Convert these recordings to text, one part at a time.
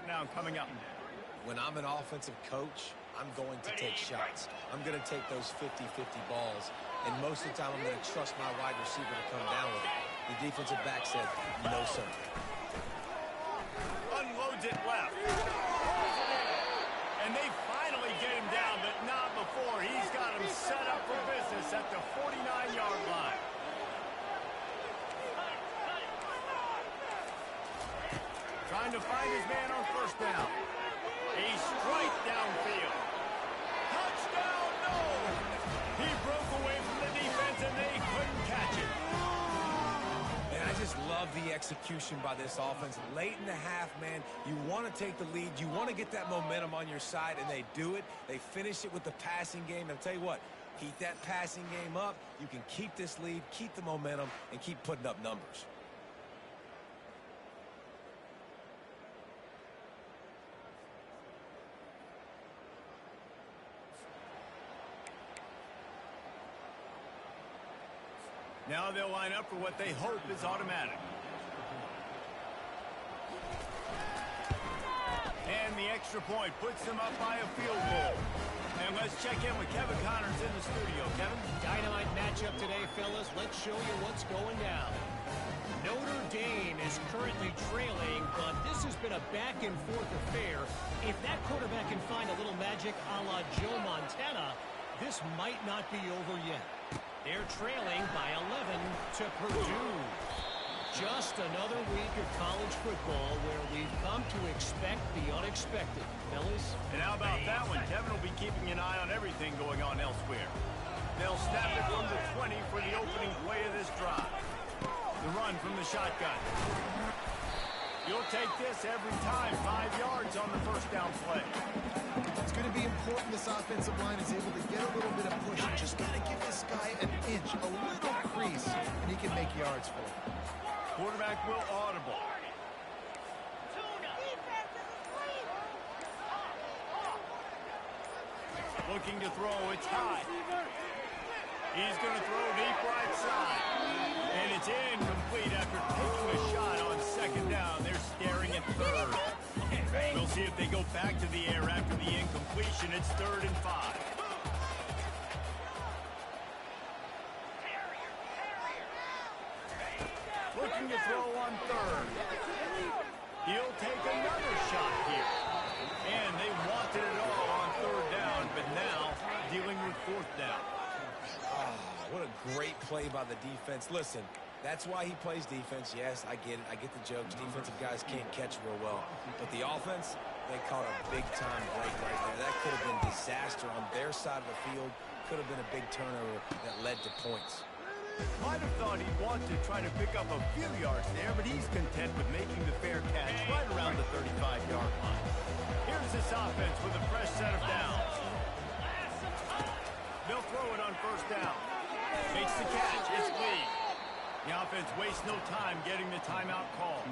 Now coming up. When I'm an offensive coach, I'm going to take shots. I'm going to take those 50-50 balls, and most of the time I'm going to trust my wide receiver to come down with it. The defensive back said, no, sir. Unloads it left. And they finally get him down, but not before. He's got him set up for business at the 49-yard line. Trying to find his man on first down. A strike downfield. Touchdown, no! He broke away from the defense and they couldn't catch it. And I just love the execution by this offense. Late in the half, man, you want to take the lead. You want to get that momentum on your side, and they do it. They finish it with the passing game. And I'll tell you what, keep that passing game up. You can keep this lead, keep the momentum, and keep putting up numbers. Now they'll line up for what they hope is automatic. And the extra point puts them up by a field goal. And let's check in with Kevin Connors in the studio. Kevin? Dynamite matchup today, fellas. Let's show you what's going down. Notre Dame is currently trailing, but this has been a back-and-forth affair. If that quarterback can find a little magic a la Joe Montana, this might not be over yet. They're trailing by 11 to Purdue. Just another week of college football where we've come to expect the unexpected, fellas. And how about that one? Kevin will be keeping an eye on everything going on elsewhere. They'll snap it from the 20 for the opening play of this drive. The run from the shotgun. You'll take this every time. 5 yards on the first down play. It's going to be important this offensive line is able to get a little bit of push. You just got to give this guy an inch, a little crease, and he can make yards for it. Quarterback will audible. Looking to throw. It's high. He's going to throw deep right side. And it's incomplete after taking a shot on second down. They're staring at third. We'll see if they go back to the air after the incompletion. It's 3rd and 5. Looking to throw on third. He'll take another shot here. And they wanted it all on 3rd down, but now dealing with 4th down. Oh, what a great play by the defense. Listen, that's why he plays defense. Yes, I get it. I get the jokes. Defensive guys can't catch real well. But the offense, they caught a big-time break right there. That could have been disaster on their side of the field. Could have been a big turnover that led to points. Might have thought he'd want to try to pick up a few yards there, but he's content with making the fair catch right around the 35-yard line. Here's this offense with a fresh set of downs. They'll throw it on first down. Makes the catch. It's Lee. The offense wastes no time getting the timeout call.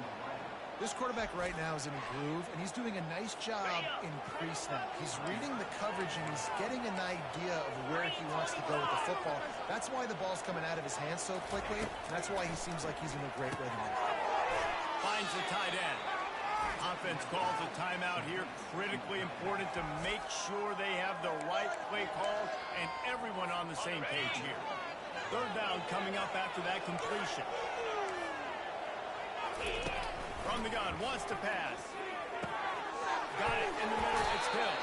This quarterback right now is in a groove, and he's doing a nice job in pre-snap. He's reading the coverage, and he's getting an idea of where he wants to go with the football. That's why the ball's coming out of his hands so quickly, and that's why he seems like he's in a great rhythm. Finds the tight end. Offense calls a timeout here. Critically important to make sure they have the right play call and everyone on the same page here. 3rd down coming up after that completion. From the gun, wants to pass. Got it in the middle, it's Hill.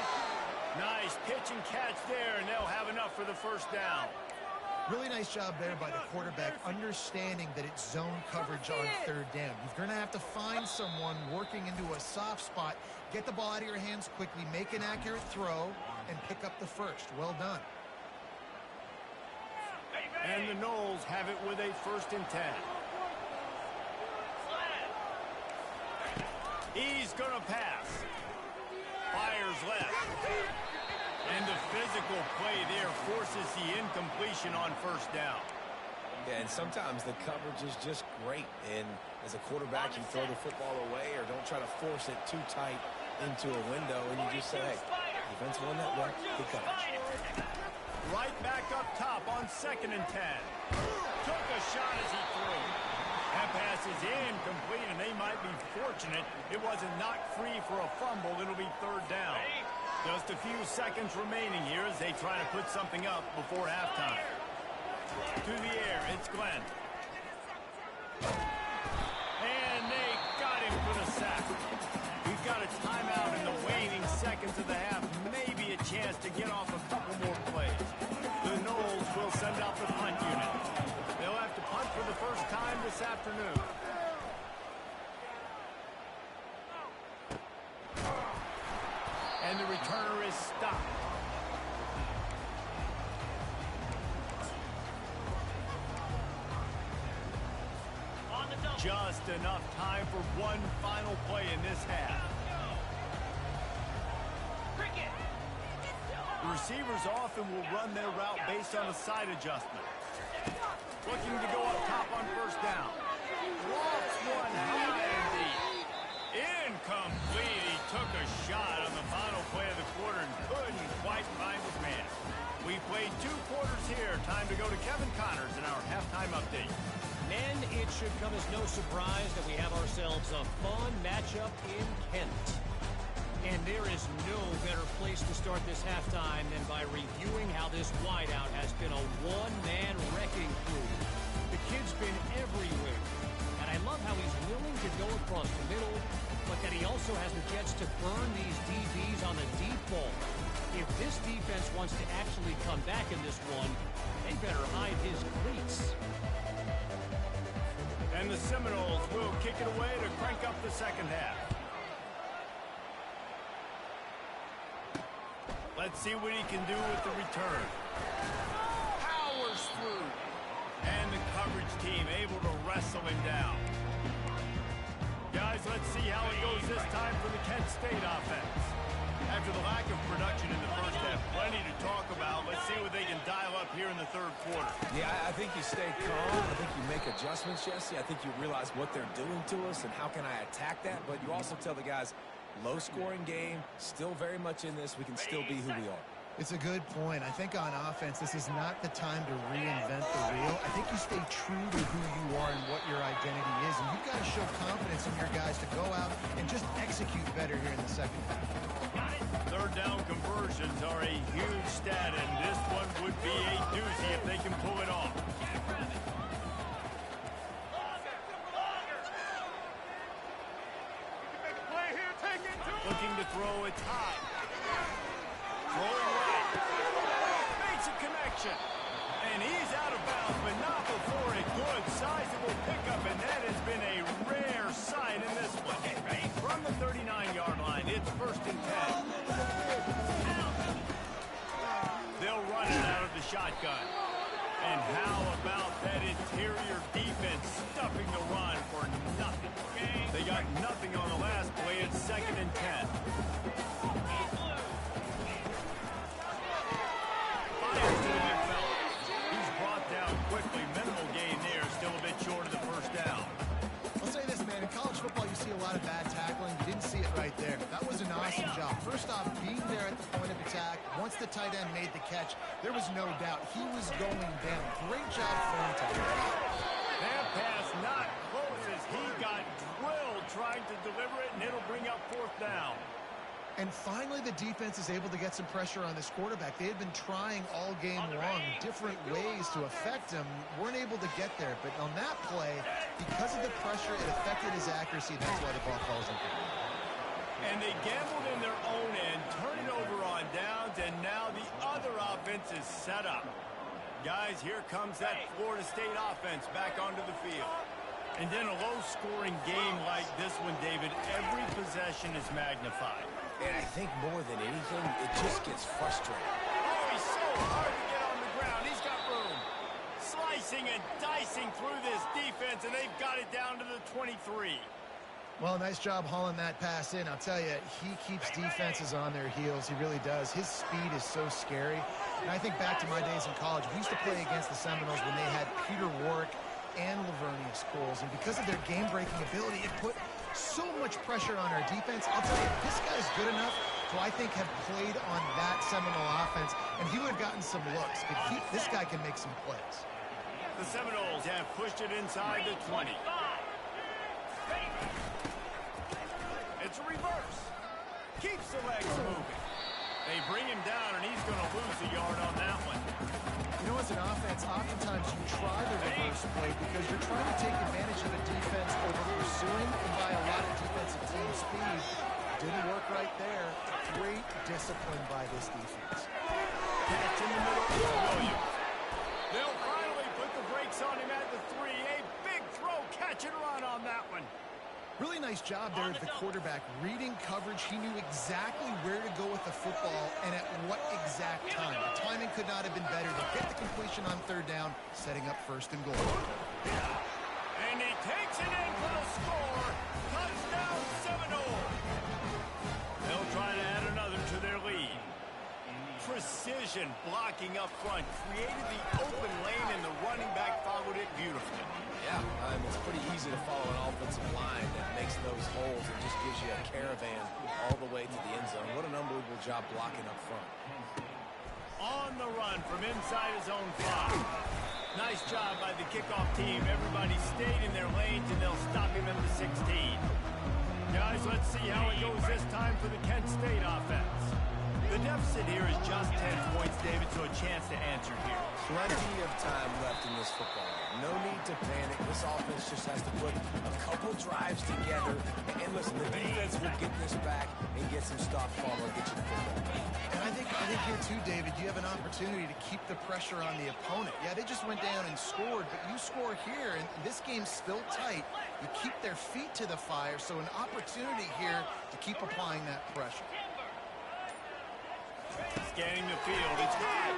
Nice pitch and catch there, and they'll have enough for the first down. Really nice job there by the quarterback, understanding that it's zone coverage on 3rd down. You're going to have to find someone working into a soft spot, get the ball out of your hands quickly, make an accurate throw, and pick up the first. Well done. And the Noles have it with a 1st and 10. He's going to pass. Fires left. And the physical play there forces the incompletion on first down. Yeah, and sometimes the coverage is just great. And as a quarterback, you throw the football away or don't try to force it too tight into a window, and you just say, hey, defense won that one, good coverage. Right back up top on 2nd and 10. Took a shot as he threw. That pass is incomplete, and they might be fortunate it wasn't knocked free for a fumble. It'll be third down. Just a few seconds remaining here as they try to put something up before halftime. To the air, it's Glenn. And they got him for the sack. We've got a timeout in the waning seconds of the half. Maybe a chance to get off a couple more plays. The Noles will send out the punt unit. They'll have to punt for the first time this afternoon. And the returner is stopped. Just enough time for one final play in this half. The receivers often will run their route based on a side adjustment. Looking to go up top on first down. Lofts one high and deep. Incomplete. He took a shot on the final play of the quarter and couldn't quite find his man. We played 2 quarters here. Time to go to Kevin Connors in our halftime update. Men, it should come as no surprise that we have ourselves a fun matchup in Kent. And there is no better place to start this halftime than by reviewing how this wideout has been a one-man wrecking crew. The kid's been everywhere. And I love how he's willing to go across the middle, but that he also has the jets to burn these DBs on the deep ball. If this defense wants to actually come back in this one, they better hide his cleats. And the Seminoles will kick it away to crank up the second half. Let's see what he can do with the return. Powers through. And the coverage team able to wrestle him down. Guys, let's see how it goes this time for the Kent State offense. After the lack of production in the first half, plenty to talk about. Let's see what they can dial up here in the third quarter. Yeah, I think you stay calm. I think you make adjustments, Jesse. I think you realize what they're doing to us and how can I attack that. But you also tell the guys, low-scoring game, still very much in this. We can still be who we are. It's a good point. I think on offense, this is not the time to reinvent the wheel. I think you stay true to who you are and what your identity is. And you've got to show confidence in your guys to go out and just execute better here in the second half. Third down conversions are a huge stat, and this one would be a doozy if they can pull it off. Looking to throw, it's high. Throwing right. Makes a connection. And he's out of bounds, but not before a good, sizable pickup, and that has been a rare sight in this one. From the 39-yard line, it's first and 10. They'll run it out of the shotgun. And how about that interior defense stuffing the run for nothing? They got nothing on the last play. It's second and 10. Fires to the big fella. He's brought down quickly. Minimal gain there. Still a bit short of the first down. I'll say this, man. In college football, you see a lot of bad tackling. You didn't see it right there. That was an awesome job. First off, being there at the point of attack. Once the tight end made the catch, there was no doubt he was going down. Great job for him to That pass not close as he got drilled trying to deliver it, and it'll bring up fourth down. And finally, the defense is able to get some pressure on this quarterback. They had been trying all game long, different ways to affect him. Weren't able to get there. But on that play, because of the pressure, it affected his accuracy. That's why the ball falls into him. And they gambled in their own end, turn it over on downs, and now the other offense is set up. Guys, here comes that Florida State offense back onto the field. And in a low-scoring game like this one, David, every possession is magnified. And I think more than anything, it just gets frustrating. Oh, he's so hard to get on the ground. He's got room. Slicing and dicing through this defense, and they've got it down to the 23. Well, nice job hauling that pass in. I'll tell you, he keeps defenses on their heels. He really does. His speed is so scary. And I think back to my days in college. We used to play against the Seminoles when they had Peter Warwick and Lavernius Coles. And because of their game-breaking ability, it put so much pressure on our defense. I'll tell you, this guy's good enough to, I think, have played on that Seminole offense, and he would have gotten some looks. But this guy can make some plays. The Seminoles have pushed it inside the 20. It's a reverse. Keeps the legs moving. They bring him down, and he's going to lose a yard on that one. You know, as an offense, oftentimes you try the reverse play because you're trying to take advantage of the defense over pursuing and by a lot of defensive team speed. Didn't work right there. Great discipline by this defense. Catch in the middle for Williams. They'll finally put the brakes on him at the 3. A big throw, catch and run on that one. Really nice job there of the quarterback. Reading coverage, he knew exactly where to go with the football and at what exact time. The timing could not have been better to get the completion on third down, setting up first and goal. And he takes it in for the score. Touchdown Seminole. They'll try to add another to their lead. Precision blocking up front created the open lane, and the running back followed it beautifully. Yeah, it's pretty easy to follow an offensive line that makes those holes and just gives you a caravan all the way to the end zone. What an unbelievable job blocking up front. On the run from inside his own 5. Nice job by the kickoff team. Everybody stayed in their lanes, and they'll stop him at the 16. Guys, let's see how it goes this time for the Kent State offense. The deficit here is just 10 points, David, so a chance to answer here. Plenty of time left in this football game. No need to panic. This offense just has to put a couple drives together. And listen, the defense will get this back and get some stop follow and get you the football. And I think here too, David, you have an opportunity to keep the pressure on the opponent. Yeah, they just went down and scored, but you score here, and this game's still tight. You keep their feet to the fire, so an opportunity here to keep applying that pressure. Scanning the field, it's high.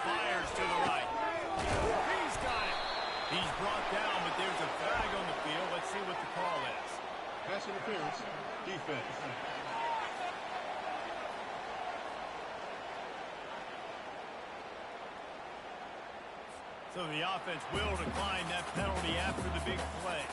Fires to the right. He's got it. He's brought down, but there's a flag on the field. Let's see what the call is. Pass interference, defense. So the offense will decline that penalty after the big play.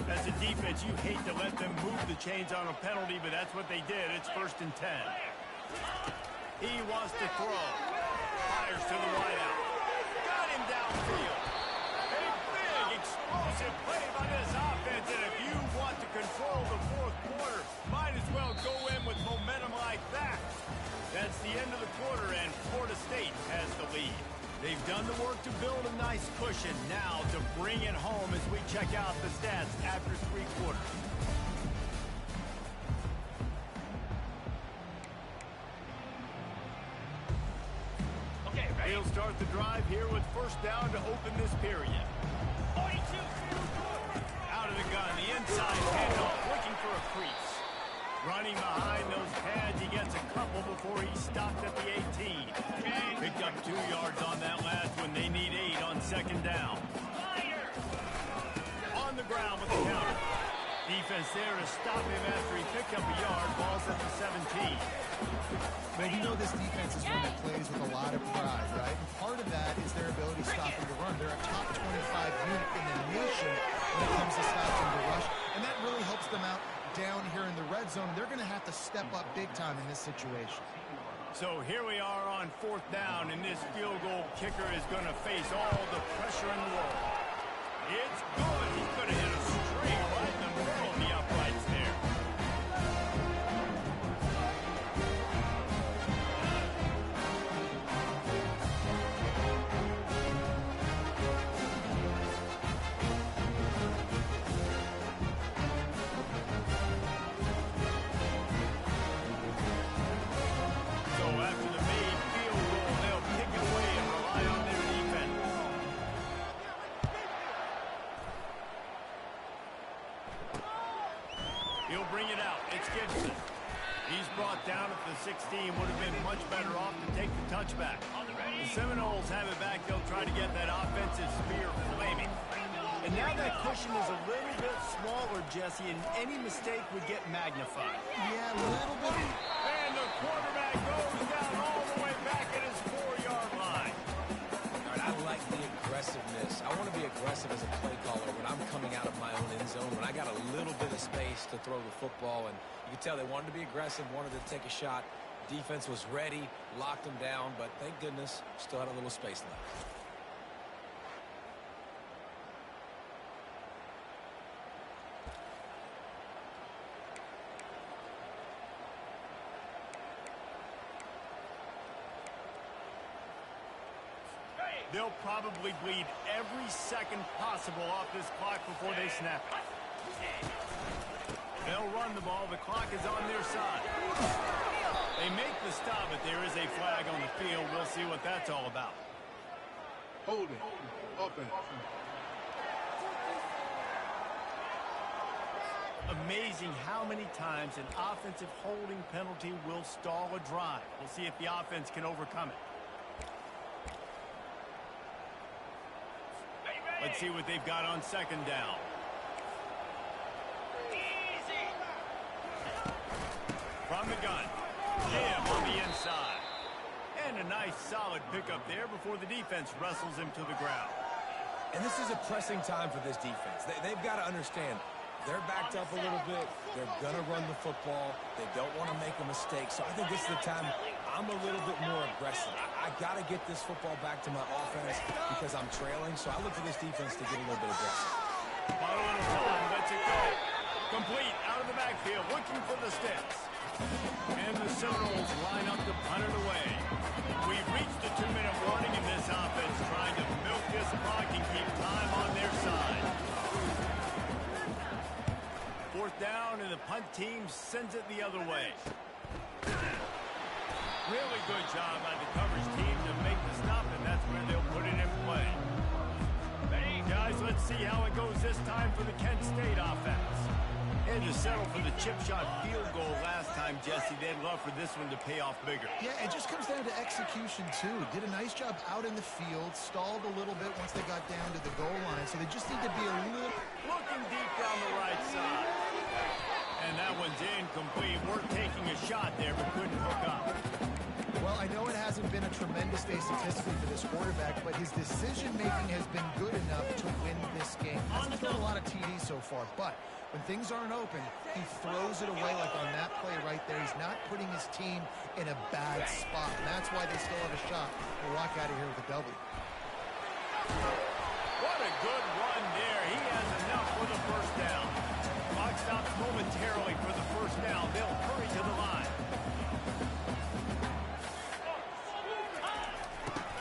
As a defense, you hate to let them move the chains on a penalty, but that's what they did. It's 1st and 10. He wants to throw. Fires to the wideout. Got him downfield. A big, explosive play by this offense, and if you want to control the fourth quarter, might as well go in with momentum like that. That's the end of the quarter, and Florida State has the lead. They've done the work to build a nice cushion. Now to bring it home as we check out the stats after 3 quarters. Okay, ready? He'll start the drive here with first down to open this period. 42. Out of the gun, the inside handoff, looking for a crease. Running behind those pads, he gets a couple before he stopped at the 18. Picked up 2 yards on that last one. They need 8 on second down. On the ground with the counter. Defense there to stop him after he picked up a yard. Ball's at the 17. Well, you know this defense is one that plays with a lot of pride, right? And part of that is their ability to stop and to run. They're a top 25 unit in the nation when it comes to stopping the rush, and that really helps them out down here in the red zone. They're going to have to step up big time in this situation. So here we are on 4th down, and this field goal kicker is going to face all the pressure in the world. It's good. He's going to hit a string right in the middle of the uprights there. He'll bring it out. It's Gibson. He's brought down at the 16. Would have been much better off to take the touchback. The Seminoles have it back. They'll try to get that offensive spear flaming. And now that cushion is a little bit smaller, Jesse, and any mistake would get magnified. Yeah, a little bit. And the quarterback goes down all the way back at his 4-yard line. All right, I like the aggressiveness. I want to be aggressive as a play caller when I'm coming out of my own end zone, when I got a little bit of space to throw the football, and you can tell they wanted to be aggressive, wanted to take a shot. Defense was ready, locked them down, but thank goodness, still had a little space left. They'll probably bleed every second possible off this clock before they snap it. They'll run the ball. The clock is on their side. They make the stop, but there is a flag on the field. We'll see what that's all about. Holding. Offense. Amazing how many times an offensive holding penalty will stall a drive. We'll see if the offense can overcome it. Let's see what they've got on second down. Easy. From the gun. Jim on the inside. And a nice solid pickup there before the defense wrestles him to the ground. And this is a pressing time for this defense. They've got to understand, they're backed up a little bit. They're going to run the football. They don't want to make a mistake. So I think this is the time I'm a little bit more aggressive. I got to get this football back to my offense because I'm trailing. So I look for this defense to get a little bit aggressive. Bottle in the phone, lets it go. Complete out of the backfield, looking for the sticks. And the Seminoles line up to punt it away. We've reached the 2-minute warning in this offense, trying to milk this clock and keep time on their side. Fourth down, and the punt team sends it the other way. Really good job by the coverage team to make the stop, and that's where they'll put it in play. Guys, let's see how it goes this time for the Kent State offense. Had to settle for the chip shot field goal last time, Jesse. They'd love for this one to pay off bigger. Yeah, it just comes down to execution, too. Did a nice job out in the field, stalled a little bit once they got down to the goal line, so they just need to be a little... Looking deep down the right side. And that one's incomplete. We're taking a shot there, but couldn't hook up. Well, I know it hasn't been a tremendous day statistically for this quarterback, but his decision-making has been good enough to win this game. Hasn't thrown a lot of TDs so far, but when things aren't open, he throws it away like on that play right there. He's not putting his team in a bad spot, and that's why they still have a shot to walk out of here with a W. What a good run there. He has enough for the first down. Clock stops momentarily for the first down. They'll hurry to the line.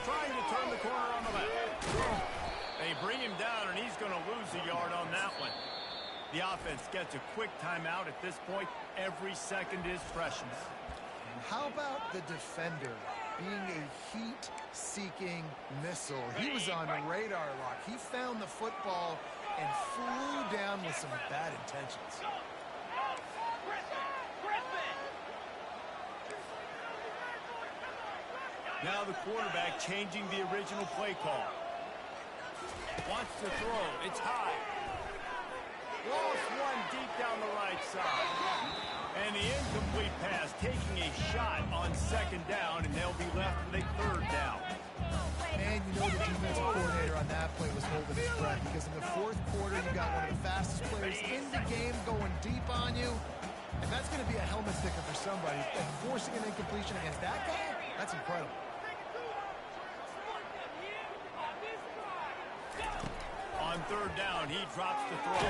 Trying to turn the corner on the left. They bring him down, and he's going to lose a yard on that one. The offense gets a quick timeout. At this point, every second is precious. How about the defender being a heat-seeking missile? He was on radar lock. He found the football and flew down with some bad intentions. Now the quarterback changing the original play call. Wants to throw. It's high. Lost one deep down the right side. And the incomplete pass taking a shot on second down, and they'll be left with a third down. And you know the defensive coordinator on that play was holding his breath because in the fourth quarter, you got one of the fastest players in the game going deep on you. And that's going to be a helmet sticker for somebody. And forcing an incompletion against that guy, that's incredible. On third down, he drops to throw.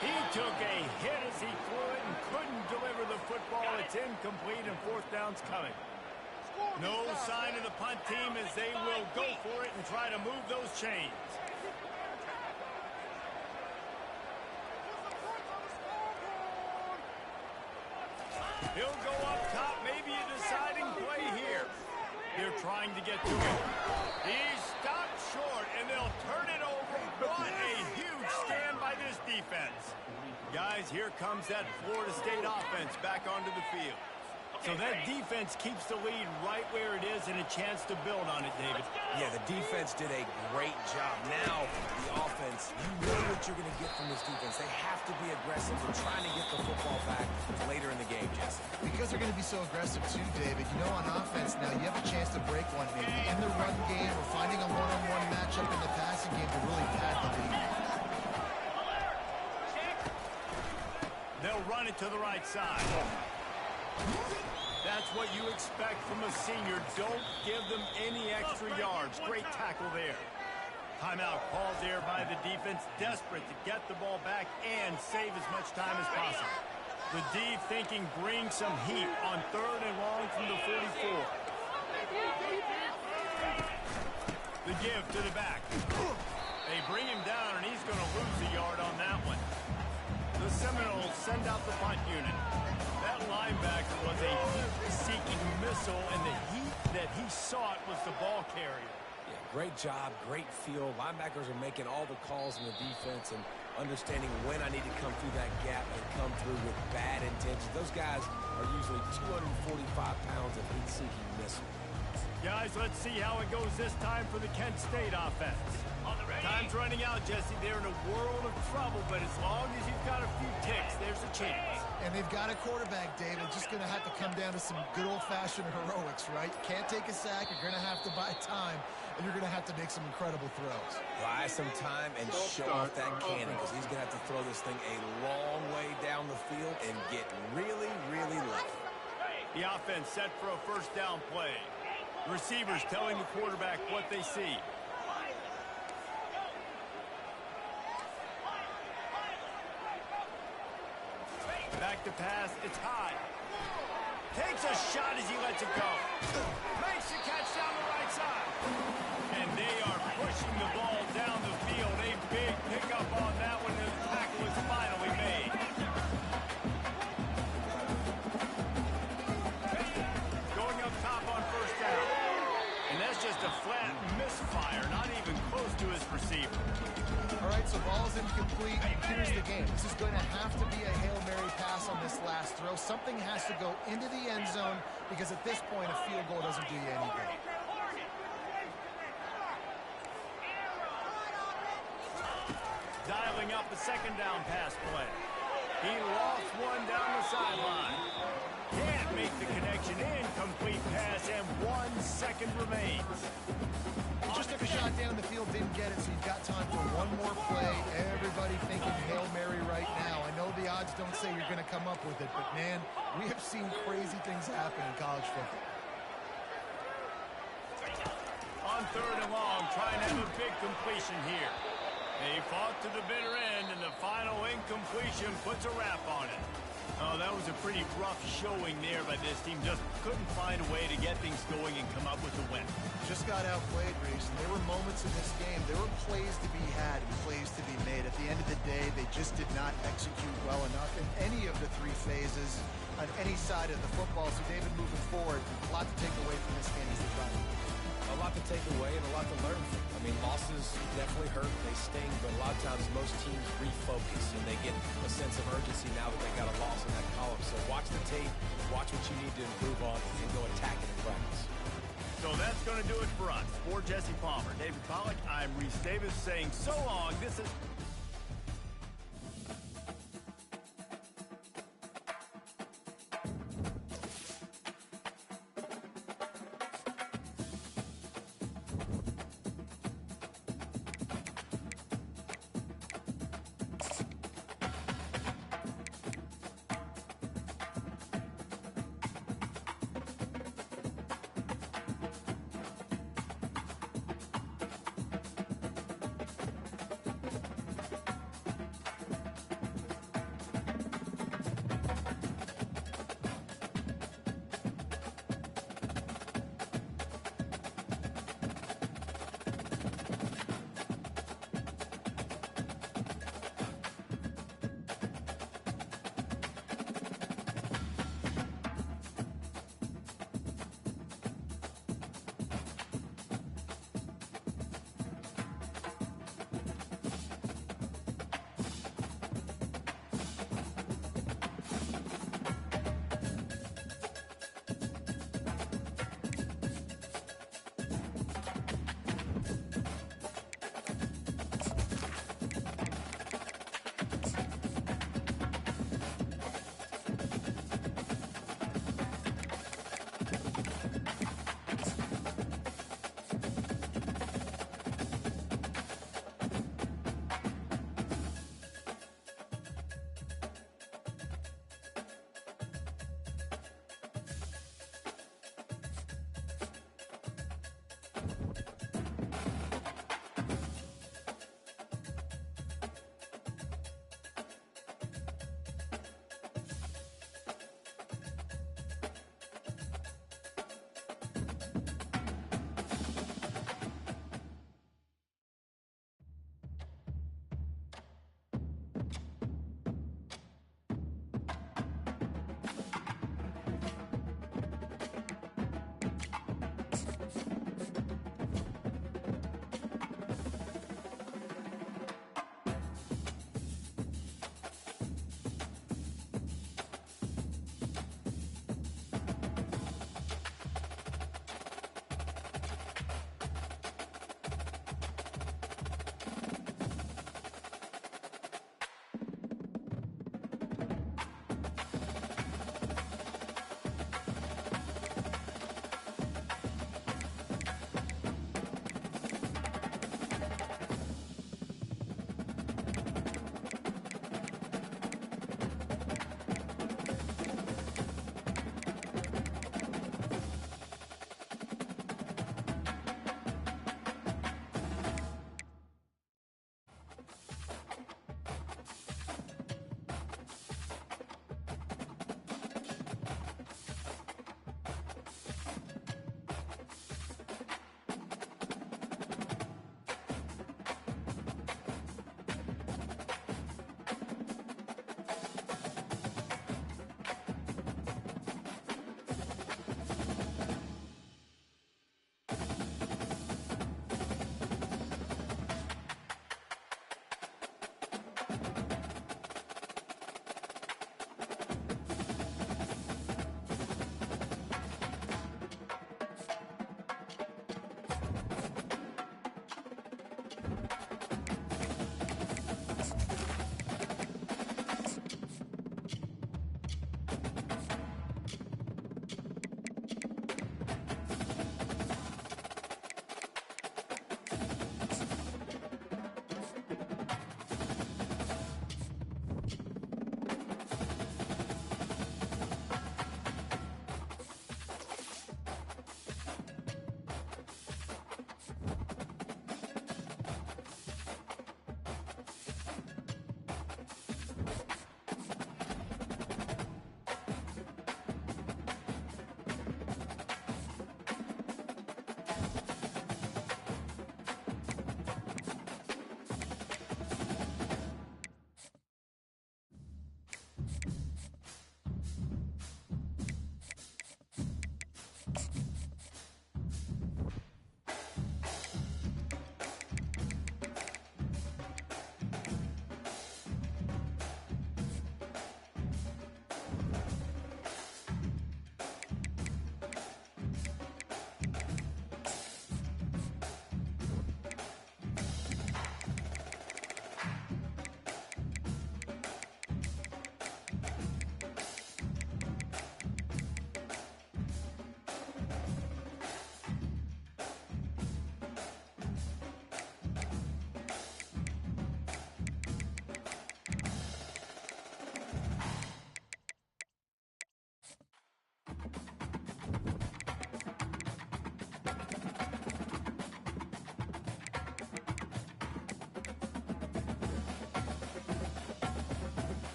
He took a hit as he threw it and couldn't deliver the football. It's incomplete, and fourth down's coming. No sign of the punt team as they will go for it and try to move those chains. He'll go up top, maybe a deciding play here. They're trying to get to him. He's stopped short, and they'll turn it over. What a huge stand by this defense. Guys, here comes that Florida State offense back onto the field. So that defense keeps the lead right where it is and a chance to build on it, David. Yeah, the defense did a great job. Now, the offense, you know what you're going to get from this defense. They have to be aggressive and trying to get the football back later in the game, Jesse. Because they're going to be so aggressive too, David. You know, on offense now, you have a chance to break one maybe in the run game or finding a one-on-one matchup in the passing game to really pad the lead. They'll run it to the right side. That's what you expect from a senior. Don't give them any extra yards. Great tackle there. Timeout called there by the defense, desperate to get the ball back and save as much time as possible. The D thinking bring some heat on 3rd and long from the 44. The give to the back. They bring him down, and he's going to lose a yard on that one. The Seminoles send out the punt unit. That linebacker was a heat-seeking missile, and the heat that he sought was the ball carrier. Yeah, great job, great feel. Linebackers are making all the calls in the defense and understanding when I need to come through that gap and come through with bad intentions. Those guys are usually 245 pounds of heat-seeking missile. Guys, let's see how it goes this time for the Kent State offense. Time's running out, Jesse. They're in a world of trouble, but as long as you've got a few ticks, there's a chance. And they've got a quarterback, David. Just going to have to come down to some good old-fashioned heroics, right? Can't take a sack. You're going to have to buy time, and you're going to have to make some incredible throws. Buy some time and show off that cannon, because he's going to have to throw this thing a long way down the field and get really, really lucky. The offense set for a first down play. Receivers telling the quarterback what they see. Back to pass, it's high. Takes a shot as he lets it go. Makes the catch down the right side. And they are pushing the ball down the field. A big pickup on that one, and the tackle is finally made. Going up top on first down. And that's just a flat misfire, not even close to his receiver. All right, so ball's incomplete. Here's the game. This is going to have to be a Hail Mary pass on this last throw. Something has to go into the end zone because at this point, a field goal doesn't do you any good. Dialing up the second down pass play. He lost one down the sideline. Can't make the connection. Incomplete pass, and 1 second remains. He just took a shot down the field, didn't get it, so you've got time for one more play. Everybody thinking Hail Mary right now. I know the odds don't say you're going to come up with it, but, man, we have seen crazy things happen in college football. On 3rd and long, trying to have a big completion here. They fought to the bitter end, and the final incompletion puts a wrap on it. Oh, that was a pretty rough showing there by this team. Just couldn't find a way to get things going and come up with a win. Just got outplayed, Reese. There were moments in this game. There were plays to be had and plays to be made. At the end of the day, they just did not execute well enough in any of the 3 phases on any side of the football. So, David, moving forward, a lot to take away from this game as they try. A lot to take away and a lot to learn from. I mean, losses definitely hurt, they sting, but a lot of times most teams refocus and they get a sense of urgency now that they got a loss in that column. So watch the tape, watch what you need to improve on, and go attack it in practice. So that's going to do it for us. For Jesse Palmer, David Pollack, I'm Reese Davis saying so long. This is...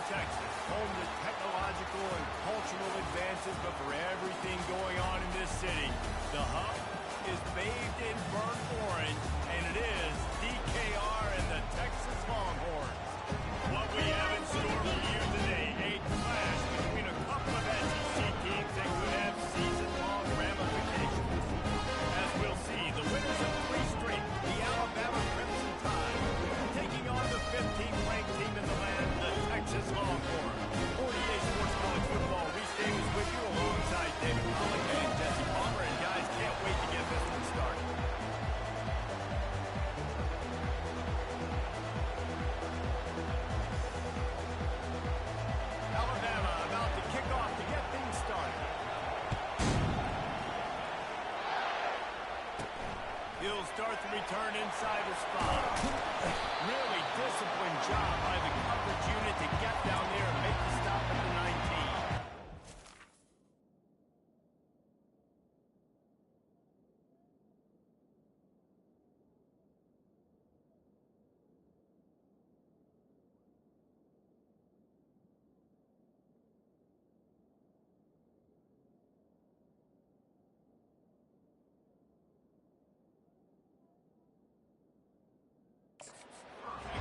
Texas, home to technological and cultural advances, but for everything going on in this city, the hub is bathed in burnt orange, and it is DKR and the Texas Longhorns. What we have in store for you today, a clash between a couple of SEC teams that could have season-long ramifications. As we'll see, the winners of 3 straight, the Alabama Crimson Tide, taking on the 15th ranked team in the land, the Texas Longhorns. 48 Sports College Football, Reese Davis with you alongside David Pollock and Jesse Palmer, and guys, can't wait to get this one started. Alabama about to kick off to get things started. He'll start the return inside the spot. Really disciplined job by the coverage unit to get down there and make the stop at the 19.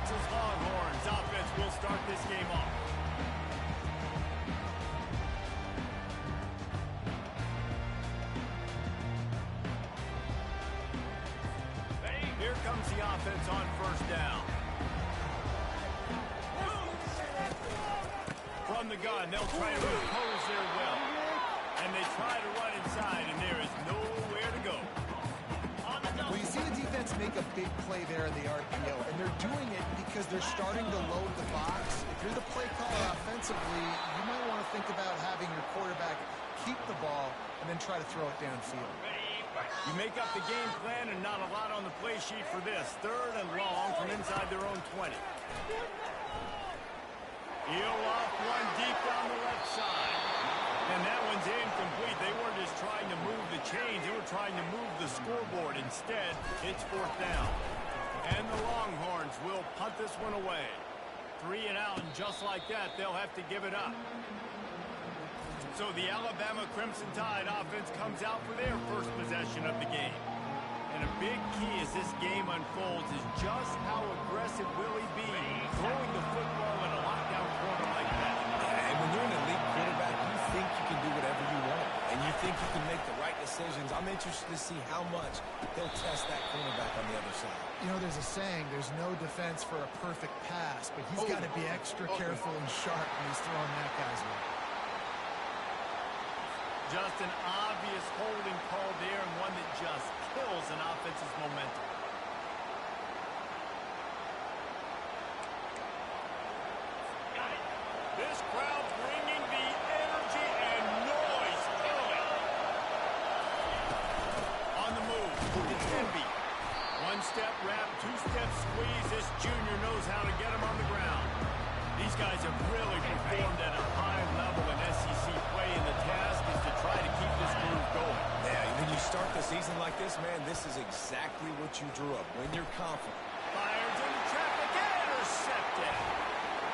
Texas Longhorns offense will start this game off. Here comes the offense on first down. From the gun, they'll try to impose their will. And they try to run inside, and there is nowhere to go. Well, you see the defense make a big play there in the RPO, and they're doing it because they're starting to load the box. If you're the play caller offensively, you might want to think about having your quarterback keep the ball and then try to throw it downfield. You make up the game plan and not a lot on the play sheet for this. 3rd and long from inside their own 20. He'll off one deep down the left side. And that one's incomplete. They weren't just trying to move the chains. They were trying to move the scoreboard. Instead, it's 4th down. And the Longhorns will punt this one away. 3 and out, and just like that, they'll have to give it up. So the Alabama Crimson Tide offense comes out for their first possession of the game. And a big key as this game unfolds is just how aggressive will he be throwing the football in a lockdown corner like that. And when you're an elite quarterback, you think you can do whatever you want. And you think you can make the right decisions. I'm interested to see how much he'll test that cornerback on the other side. You know, there's a saying, there's no defense for a perfect pass, but he's got to be extra careful and sharp when he's throwing that guy's way. Just an obvious holding call there, and one that just kills an offense's momentum. This crowd bringing the energy and noise. On the move, it's Envy. One-step wrap, two-step squeeze. This junior knows how to get him on the ground. These guys have really performed at a high level in SEC play, and the task is to try to keep this groove going. Yeah, when you start the season like this, man, this is exactly what you drew up. When you're confident. Fires into traffic, intercepted.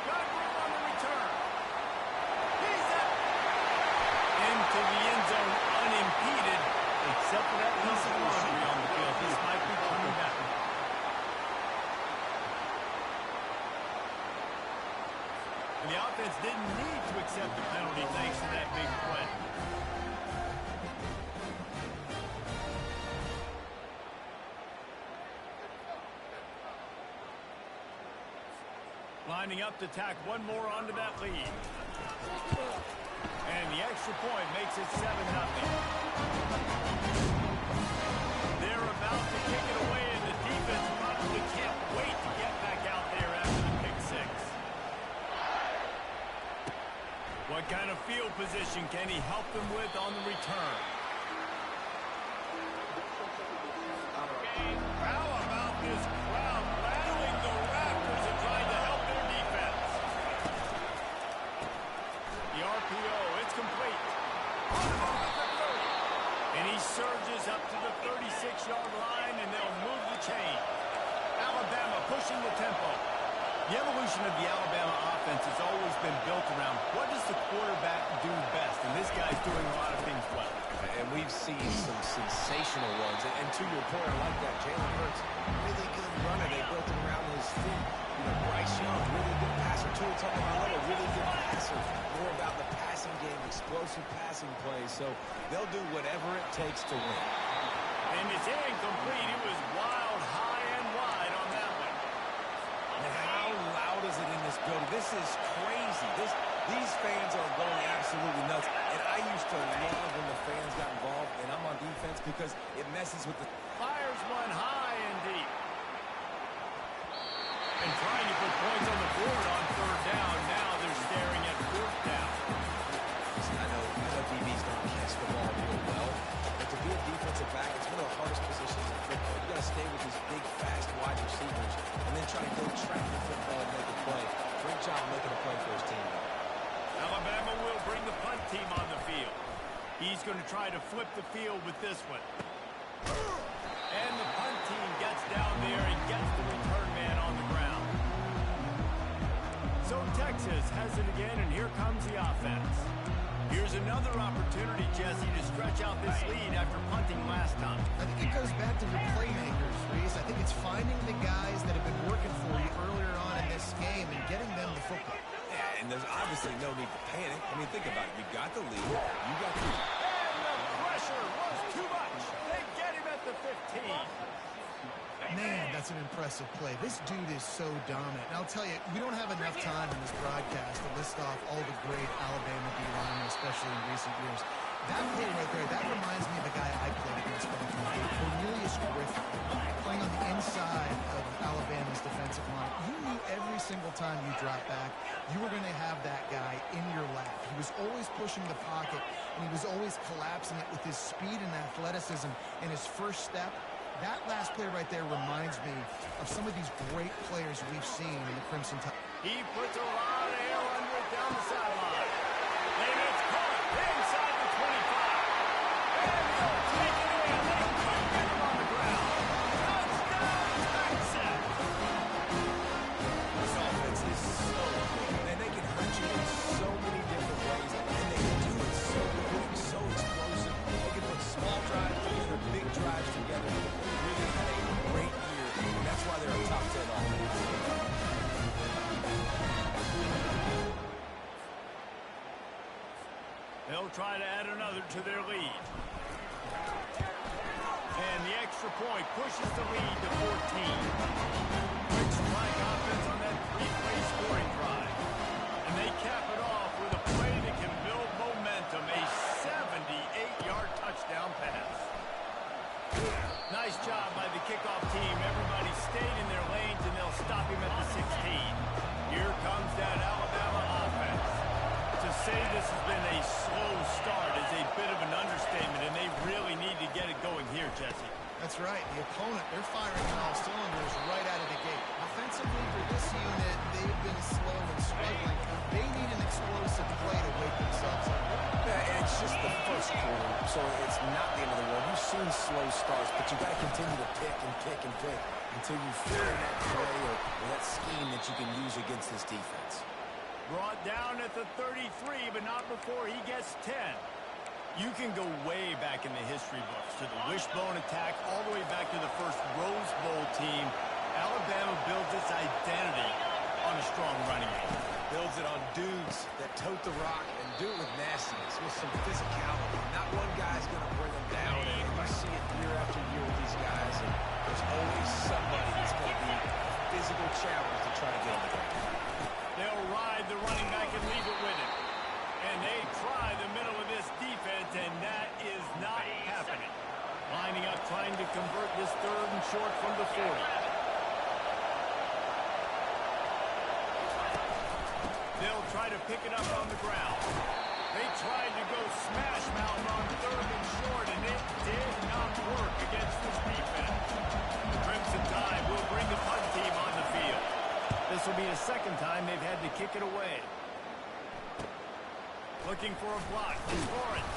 Got room on the return. He's up. Into the end zone unimpeded, except for that piece of laundry on the field. This might be coming back. And the offense didn't need to accept the penalty thanks to that big play. Lining up to tack one more onto that lead. And the extra point makes it 7-0. They're about to kick it away, and the defense probably can't wait to get back out there after the pick six. What kind of field position can he help them with on the return? How about this crowd rattling the rafters and trying to help their defense? The RPO, it's complete. And he surges up to the 36-yard line, and they'll move the chain. Alabama pushing the tempo. You have a evolution of the Alabama offense has always been built around what does the quarterback do best, and this guy's doing a lot of things well. And we've seen some sensational runs. And to your point, I like that. Jalen Hurts, really good runner. They built it around his feet. You know, Bryce Young, really good passer. Tua Tagovailoa, really good passer. More about the passing game, explosive passing plays. So they'll do whatever it takes to win. And it's incomplete. It was wild, high and wide on that one. And how loud is it in this building? This is crazy. These fans are going absolutely nuts. And I used to love when the fans got involved, and I'm on defense because it messes with the... Fires one high and deep. And trying to put points on the board on third down. Now they're staring at fourth down. Listen, I know DBs don't catch the ball real well, but to be a defensive back, it's one of the hardest positions in football. You got to stay with these big, fast wide receivers and then try to go track the football and make a play. Great job making a play for his team. Alabama will bring the punt team on the field. He's going to try to flip the field with this one. And the punt team gets down there and gets the return man on the ground. So Texas has it again, and here comes the offense. Here's another opportunity, Jesse, to stretch out this lead after punting last time. I think it goes back to your playmakers, Reese. I think it's finding the guys that have been working for you earlier on in this game and getting them the football. Yeah, and there's obviously no need to panic. I mean, think about it. You got the lead. You got the... And the pressure was too much. They get him at the 15. Man, that's an impressive play. This dude is so dominant. And I'll tell you, we don't have enough time in this broadcast to list off all the great Alabama D-linemen, especially in recent years. That play right there, that reminds me of a guy I played against back in the day, Cornelius Griffin, playing on the inside of Alabama's defensive line. You knew every single time you dropped back, you were going to have that guy in your lap. He was always pushing the pocket, and he was always collapsing it with his speed and athleticism and his first step. That last play right there reminds me of some of these great players we've seen in the Crimson Tide. He puts a lot of air under it down the sideline. And it's caught inside the 25. And they'll take it in. They can't get him on the ground. Touchdown, Texas! This offense is so good, and they can hurt you in so many different ways, and they can do it so quick, so explosive. They can put small drives together, big drives together. Really had a great year, and that's why they're a top 10 offense. They'll try to add another to their lead. And the extra point pushes the lead to 14. Quick strike offense on that three-play scoring drive. And they cap it off with a play that can build momentum, a 78-yard touchdown pass. Nice job by the kickoff team. Everybody stayed in their lanes, and they'll stop him at the 16. Here comes that Alabama offense. To say this has been a slow start is a bit of an understatement, and they really need to get it going here, Jesse. That's right. The opponent, they're firing on all cylinders right out of the gate. Offensively for this unit, they've been slow and struggling. They need an explosive play to wake themselves up. Yeah, it's just the first quarter, so it's not the end of the world. You've seen slow starts, but you got to continue to pick and pick and pick until you find that play or that scheme that you can use against this defense. Brought down at the 33, but not before he gets 10. You can go way back in the history books to the wishbone attack, all the way back to the first Rose Bowl team. Alabama builds its identity on a strong running game. Builds it on dudes that tote the rock and do it with nastiness, with some physicality. Not one guy's going to bring them down, and you see it year after year with these guys, and there's always somebody that's going to be a physical challenge to try to get on the ground. They'll ride the running back and leave it with him. And they try the middle of this defense, and that is not happening. Lining up, trying to convert this third and short from the 40. They'll try to pick it up on the ground. They tried to go smash mouth on third and short, and it did not work against this defense. The Crimson Tide will bring the punt team on the field. This will be the second time they've had to kick it away. Looking for a block from Lawrence.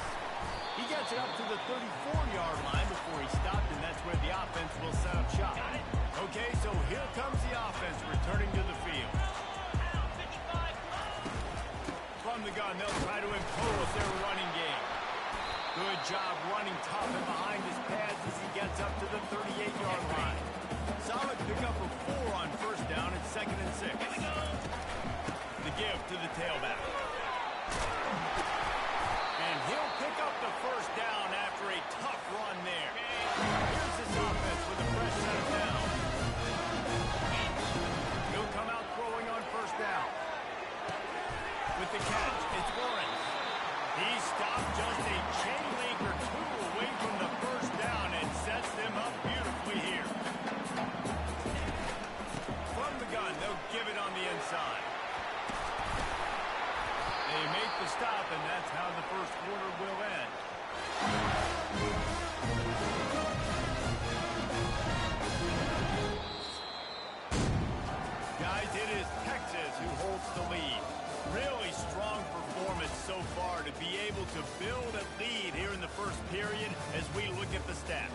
He gets it up to the 34-yard line before he stopped, and that's where the offense will set up shop. Okay, so here comes the offense returning to the field. gun, they'll try to impose their running game. Good job running tough and behind his pads as he gets up to the 38-yard line. Solid pickup of 4 on first down at 2nd and 6. The give to the tailback. And he'll pick up the first down after a tough run there. Here's his offense with a fresh set of downs. He'll come out throwing on first down. With the catch, it's Warren. He stopped just a chain link or 2 away from the first down and sets them up beautifully here. From the gun, they'll give it on the inside. They make the stop, and that's how the first quarter will end. Guys, it is Texas who holds the lead. Really strong performance so far to be able to build a lead here in the first period as we look at the stats.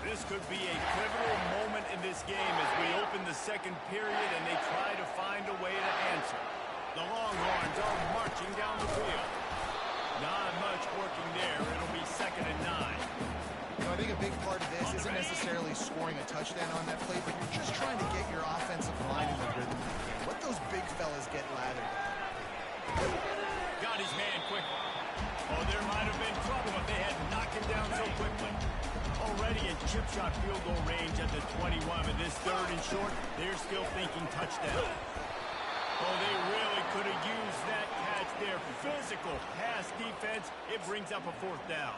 This could be a pivotal moment in this game as we open the second period and they try to find a way to answer. The Longhorns are marching down the field. Not much working there. It'll be 2nd and 9. You know, I think a big part of this isn't necessarily scoring a touchdown on that play, but you're just trying to get your offensive line in the rhythm of the game. Let those big fellas get lathered. Got his man quickly. Oh, there might have been trouble if they had knocked him down so quickly. Already in chip shot field goal range at the 21, but this 3rd and short, they're still thinking touchdown. Oh, they really could have used that catch there. Physical pass defense. It brings up a 4th down.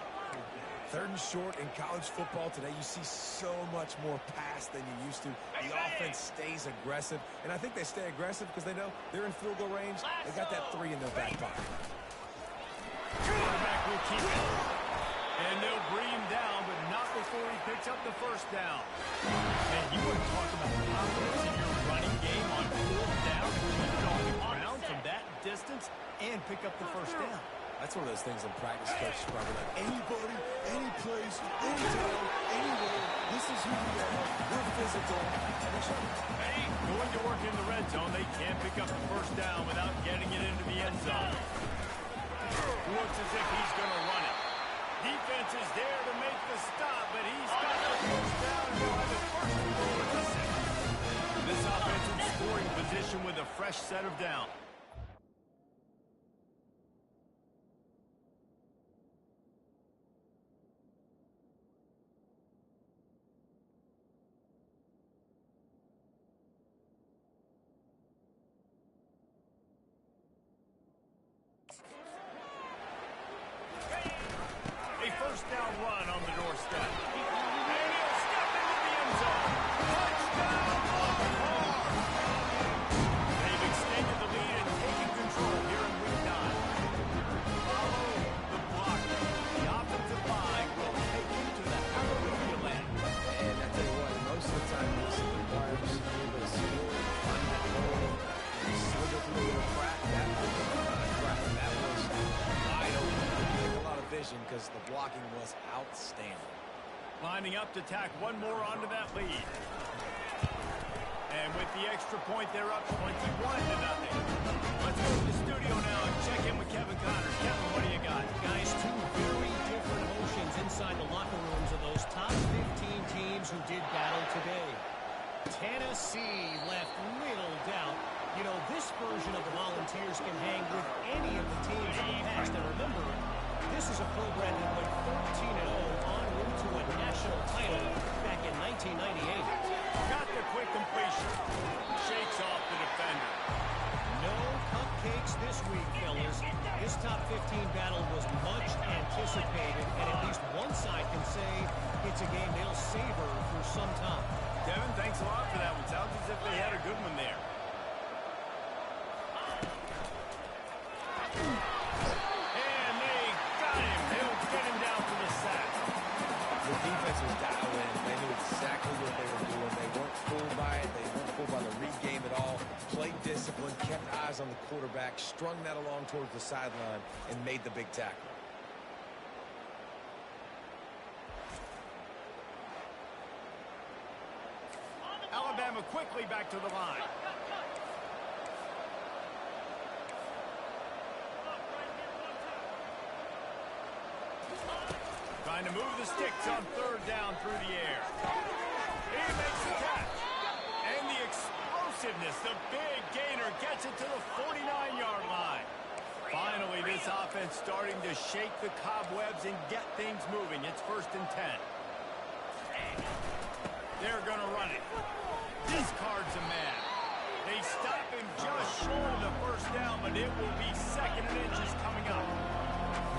3rd and short in college football today, you see so much more pass than you used to. The offense stays aggressive, and I think they stay aggressive because they know they're in field goal range. They got that 3 in their back pocket. Quarterback will keep it. And they'll bring him down, but not before he picks up the first down. And you want to talk about confidence in your running game on 4th down to keep it on the ground from that distance and pick up the first down. That's one of those things in practice, coaches probably like, anybody, any place, anytime, anywhere, this is who we are. We're physical. Going to work in the red zone, they can't pick up the first down without getting it into the end zone. Looks as if he's going to run it. Defense is there to make the stop, but he's got the first down. He'll have it first and goal at the 6. This offensive scoring position with a fresh set of down. First down run on the doorstep. And he'll step into the end zone. Touchdown, Longhorns! They've extended the lead and taken control here in week 9. Follow the block. The offensive line will take you to the Hallelujah land. And I tell you what, most of the time you see the wide receiver, the skill, find that hole, and slither through a crack. That was not a crack. That was wide open. Because the blocking was outstanding. Lining up to tack one more onto that lead. And with the extra point, they're up 21-0. Let's go to the studio now and check in with Kevin Connors. Kevin, what do you got? Guys, 2 very different emotions inside the locker rooms of those top 15 teams who did battle today. Tennessee left little doubt. You know, this version of the Volunteers can hang with any of the teams in the past. And remember, this is a program that went 14-0 en route to a national title back in 1998. Got the quick completion. Shakes off the defender. No cupcakes this week, fellas. This top 15 battle was much anticipated, and at least one side can say it's a game they'll savor for some time. Kevin, thanks a lot for that one. Sounds as if they had a good one there. And they got him. They'll get him down to the sack. The defense was dialed in. They knew exactly what they were doing. They weren't fooled by it. They weren't fooled by the read game at all. Played discipline, kept eyes on the quarterback, strung that along towards the sideline, and made the big tackle. quickly back to the line. Trying to move the sticks on third down through the air. He makes the catch. And the explosiveness, the big gainer gets it to the 49-yard line. Finally, this offense starting to shake the cobwebs and get things moving. It's 1st and 10. They're going to run it. Discards a man. They stop him just short of the 1st down, but it will be 2nd and inches coming up.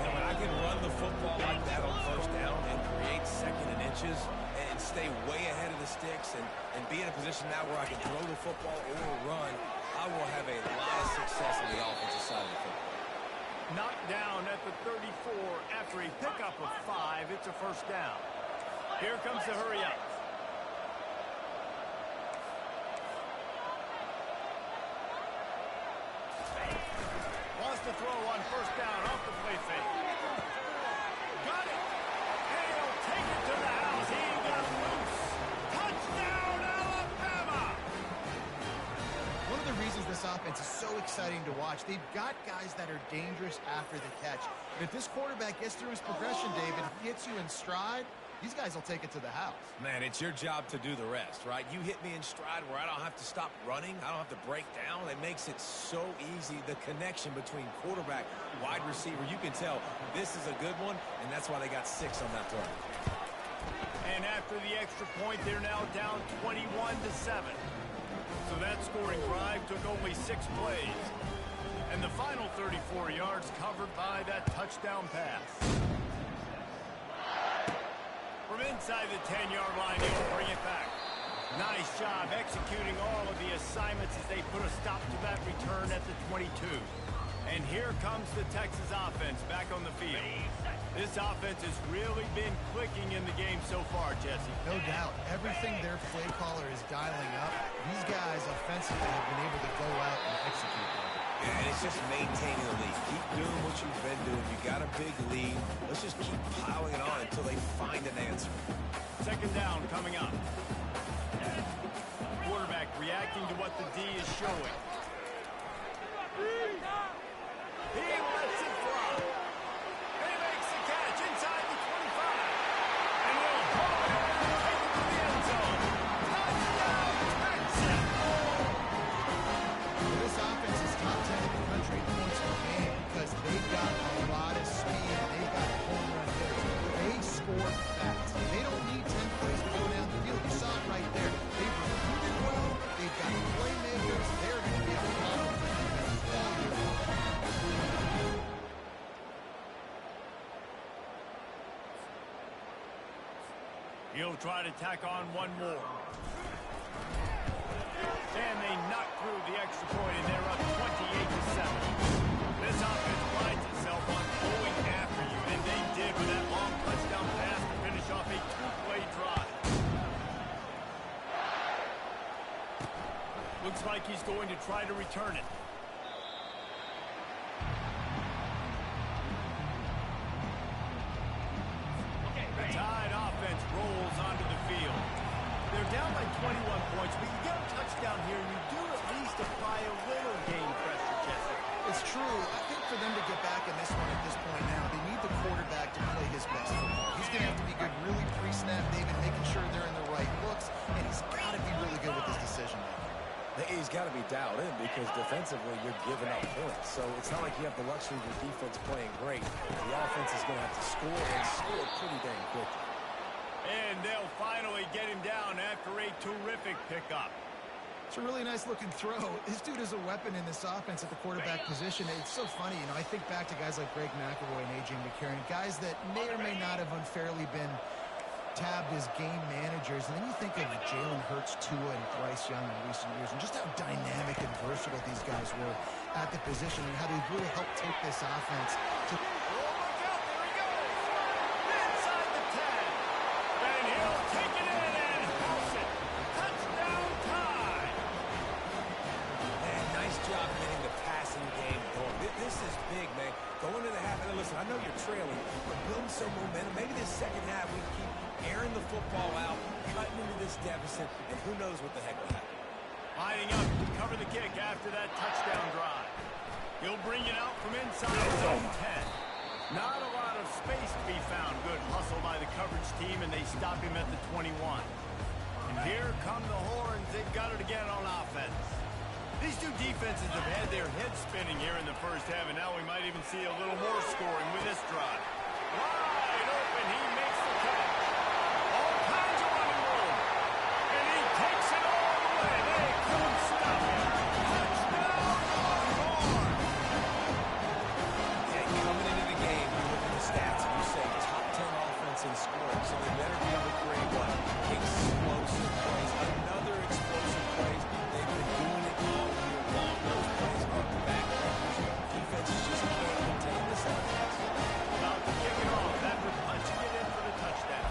Man, when I can run the football like that on 1st down and create 2nd and inches and stay way ahead of the sticks and be in a position now where I can throw the football or run, I will have a lot of success on the offensive side of the football. Knocked down at the 34 after a pickup of 5. It's a 1st down. Here comes the hurry up. Wants to throw on 1st down off the play fake. Got it. And he'll take it to the house. He got loose. Touchdown, Alabama! One of the reasons this offense is so exciting to watch, they've got guys that are dangerous after the catch. And if this quarterback gets through his progression, David, hits you in stride, these guys will take it to the house. Man, it's your job to do the rest, right? You hit me in stride where I don't have to stop running. I don't have to break down. It makes it so easy. The connection between quarterback, wide receiver, you can tell this is a good one, and that's why they got 6 on that play. And after the extra point, they're now down 21-7. So that scoring drive took only 6 plays. And the final 34 yards covered by that touchdown pass. From inside the 10-yard line, he'll bring it back. Nice job executing all of the assignments as they put a stop to that return at the 22. And here comes the Texas offense back on the field. This offense has really been clicking in the game so far, Jesse. No doubt. Everything their play caller is dialing up, these guys offensively have been able to go out and execute. And it's just maintaining the lead. Keep doing what you've been doing. You got a big lead. Let's just keep piling it on until they find an answer. 2nd down coming up. Quarterback reacting to what the D is showing. He lets it fly. He makes the catch inside the 25. And he'll haul it and take it to the end zone. Touchdown, Texas! This offense is top 10 in the country in points per game because they've got a lot of speed and they've got home run hitters. They score fast. They don't need 10 plays to go down the field. You saw it right there. They've recruited well. They've got playmakers. They're going to be a problem for defenses all year long. He'll try to tack on one more. And they knock through the extra point, and they're up 28-7. This offense prides itself on going after you, and they did with that long touchdown pass to finish off a 2-play drive. Looks like he's going to try to return it. The Tide offense rolls onto the field. They're down by 21 points, but you get a touchdown here, and you do at least apply a little game pressure, Jesse. It's true. I think for them to get back in this one at this point now, they need the quarterback to play his best football. He's going to have to be good really pre-snap, David, making sure they're in the right looks, and he's got to be really good with his decision-making. He's got to be dialed in because defensively you're giving up points. So it's not like you have the luxury of your defense playing great. The offense is going to have to score and score pretty dang quickly. And they'll finally get him down after a terrific pickup. It's a really nice-looking throw. This dude is a weapon in this offense at the quarterback position. It's so funny, you know, I think back to guys like Greg McElroy and A.J. McCarron, guys that may or may not have unfairly been tabbed as game managers, and then you think of Jalen Hurts, Tua, and Bryce Young in recent years, and just how dynamic and versatile these guys were at the position and how they really helped take this offense to... Oh, look out, there he goes! Inside the 10, and he'll take it in and house it. Touchdown Tide! Man, nice job getting the passing game going. This is big, man. Going into the half, and listen, I know you're trailing, but building some momentum. Maybe this second half we keep airing the football out, cutting into this deficit, and who knows what the heck will happen. Lining up to cover the kick after that touchdown drive. He'll bring it out from inside zone 10. Not a lot of space to be found. Good hustle by the coverage team, and they stop him at the 21. And here come the horns. They've got it again on offense. These two defenses have had their heads spinning here in the first half, and now we might even see a little more scoring with this drive. Wide open, he makes the catch. All kinds of running room. And he takes it all the way. They couldn't stop him. Touchdown, Longhorn. Yeah, coming into the game, you look at the stats, and you say top 10 offense in scoring, so they better be able to create what? Explosive plays. Another explosive plays. They've been doing it all year long. Those plays are backbreakers. Defenses just can't contain this offense. About to kick it off after punching it in for the touchdown.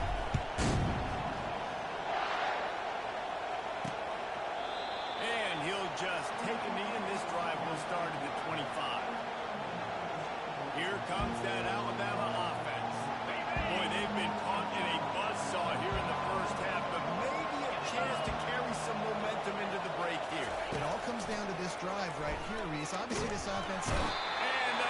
And he'll just take a knee, and this drive will start at the 25. Here comes that Alabama offense. Boy, they've been caught in a buzzsaw here in the first half, but maybe a chance to carry some momentum into the break here. It all comes down to this drive right here, Reese. Obviously, this offense... And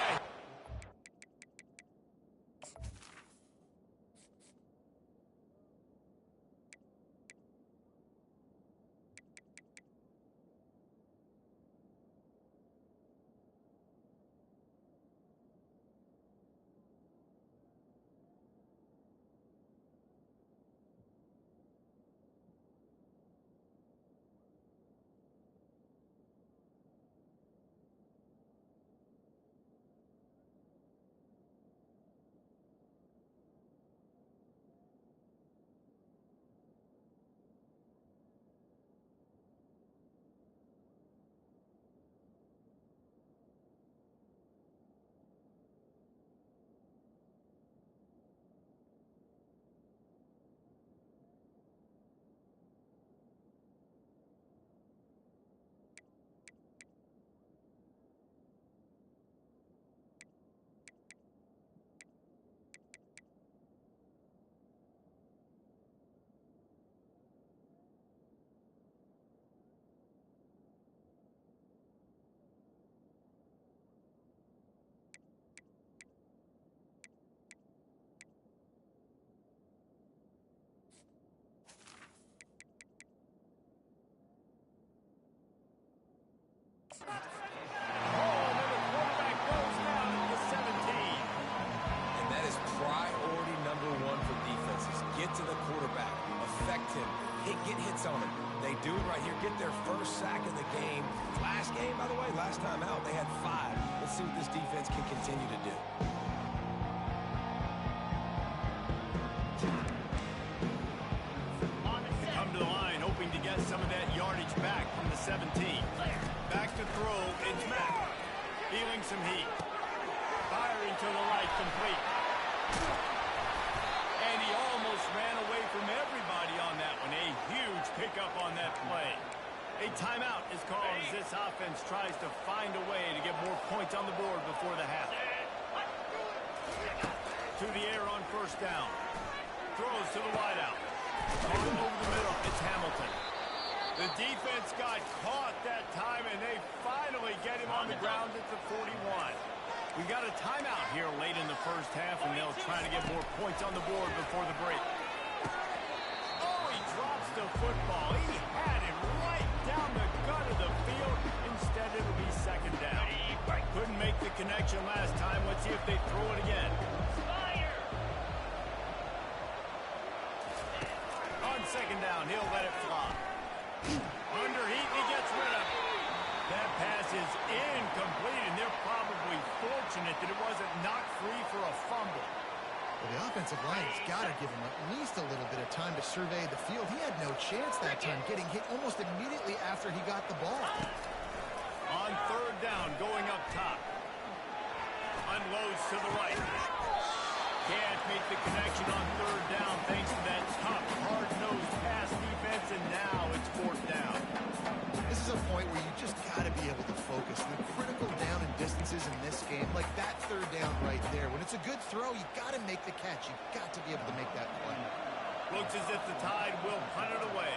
And that is priority number one for defenses. Get to the quarterback, affect him, get hits on him. They do it right here, get their first sack in the game. Last game, by the way, last time out, they had 5. Let's see what this defense can continue to do. come to the line, hoping to get some of that yardage back from the 17. Back to throw, it's Mack. Feeling some heat. Firing to the right, complete. And he almost ran away from everybody on that one. A huge pickup on that play. A timeout is called as this offense tries to find a way to get more points on the board before the half. To the air on first down. Throws to the wideout. On over the middle, it's Hamilton. The defense got caught that time, and they finally get him on the ground at the 41. We got a timeout here late in the first half, and they'll try to get more points on the board before the break. Oh, he drops the football. He had it right down the gut of the field. Instead, it'll be second down. Couldn't make the connection last time. Let's see if they throw it again. On second down, he'll let it fly. Under heat, he gets rid of it. That pass is incomplete, and they're probably fortunate that it wasn't knocked free for a fumble. Well, the offensive line has got to give him at least a little bit of time to survey the field. He had no chance that time, getting hit almost immediately after he got the ball. On third down, going up top. Unloads to the right. Can't make the connection on third down thanks to that tough, hard-nosed pass defense, and now it's fourth down. This is a point where you just got to be able to focus. The critical down and distances in this game, like that third down right there. When it's a good throw, you got to make the catch. You got to be able to make that play. Looks as if the Tide will punt it away.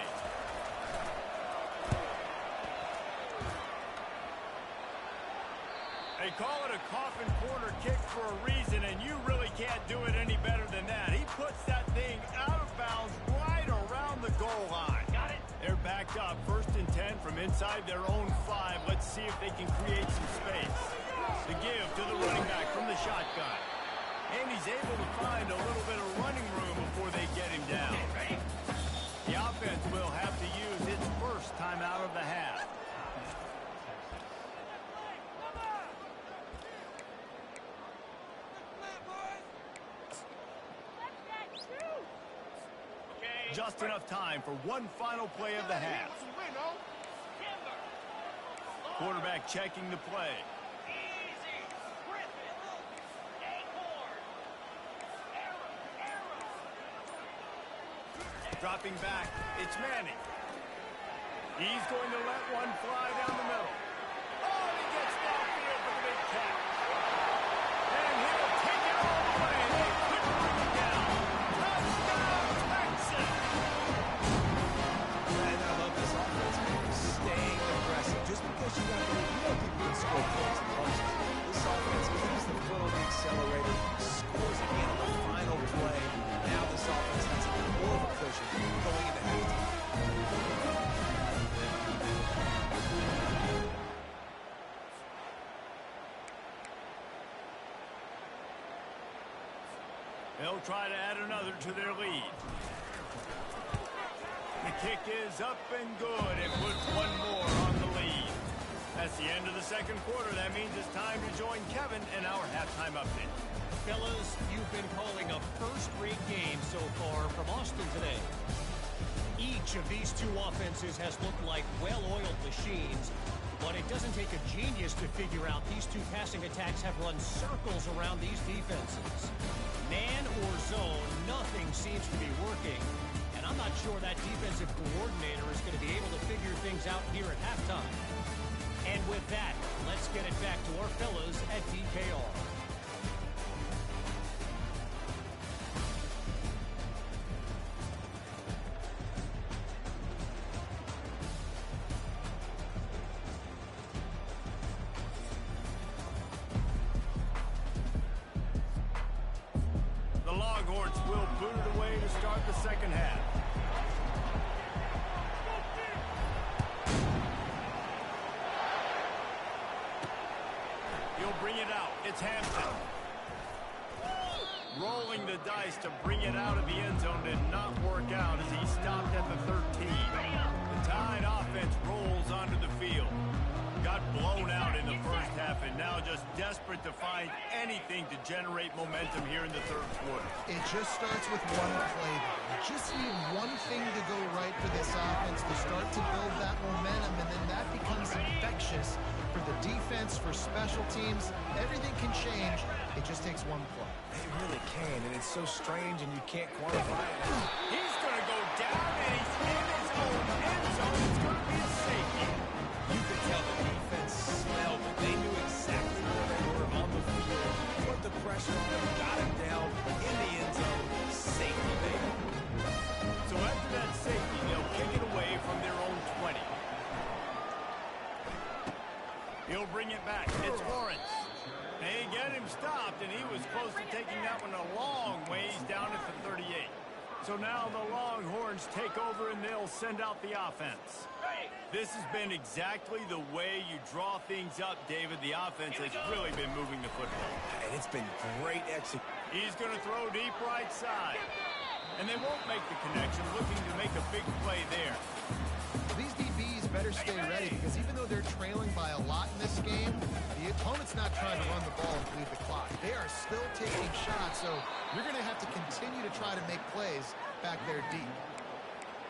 They call it a coffin corner kick for a reason, and you really can't do it any better than that. He puts that thing out of bounds right around the goal line. Got it. They're backed up, 1st and 10 from inside their own 5. Let's see if they can create some space. The give to the running back from the shotgun. And he's able to find a little bit of running room before they get him down. The offense will have to use its first time out of the half. Just enough time for one final play of the half. Quarterback checking the play. Dropping back, it's Manning. He's going to let one fly down the middle. Oh, he gets downfield for the big catch. And he'll take it all the way. They couldn't bring it down. Touchdown, Texas! And I love this offense, man. Staying aggressive. Just because you know people can score points and punches. This offense keeps the foot on the accelerator, scores again on the final play. Now this offense has a more of a cushion going into halftime. They'll try to add another to their lead. The kick is up and good. It puts one more on the lead. That's the end of the second quarter. That means it's time to join Kevin in our halftime update. Fellas, you've been calling a first-rate game so far from Austin today. Each of these two offenses has looked like well-oiled machines, but it doesn't take a genius to figure out these two passing attacks have run circles around these defenses. Man or zone, nothing seems to be working, and I'm not sure that defensive coordinator is going to be able to figure things out here at halftime. And with that, let's get it back to our fellas at DKR. Longhorns will boot it away to start the second half. He'll bring it out. It's Hampton. Rolling the dice to bring it out of the end zone did not work out as he stopped at the 13. The Tide offense rolls onto the field. Got blown out in the first half and now just desperate to find anything to generate momentum here in the third quarter. It just starts with one play. You just need one thing to go right for this offense to start to build that momentum, and then that becomes infectious for the defense, for special teams. Everything can change. It just takes one play. It really can, and it's so strange and you can't quantify it. He's going to go down and he's in his own end zone. It's going to be a safety. You could tell the defense smelled it. They knew exactly where they were on the field. Put the pressure on him, got him down in the end zone. Safety, baby. So after that safety, they'll kick it away from their own 20. He'll bring it back. It's Lawrence. They get him stopped, and he was close to taking that one a long ways down at the 38. So now the Longhorns take over, and they'll send out the offense. This has been exactly the way you draw things up, David. The offense has really been moving the football. And it's been great execution. He's going to throw deep right side. And they won't make the connection, looking to make a big play there. These DBs better stay ready, because even though they're trailing by a lot in this game, the opponent's not trying to run the ball and bleed the clock. They are still taking shots, so you're going to have to continue to try to make plays back there deep.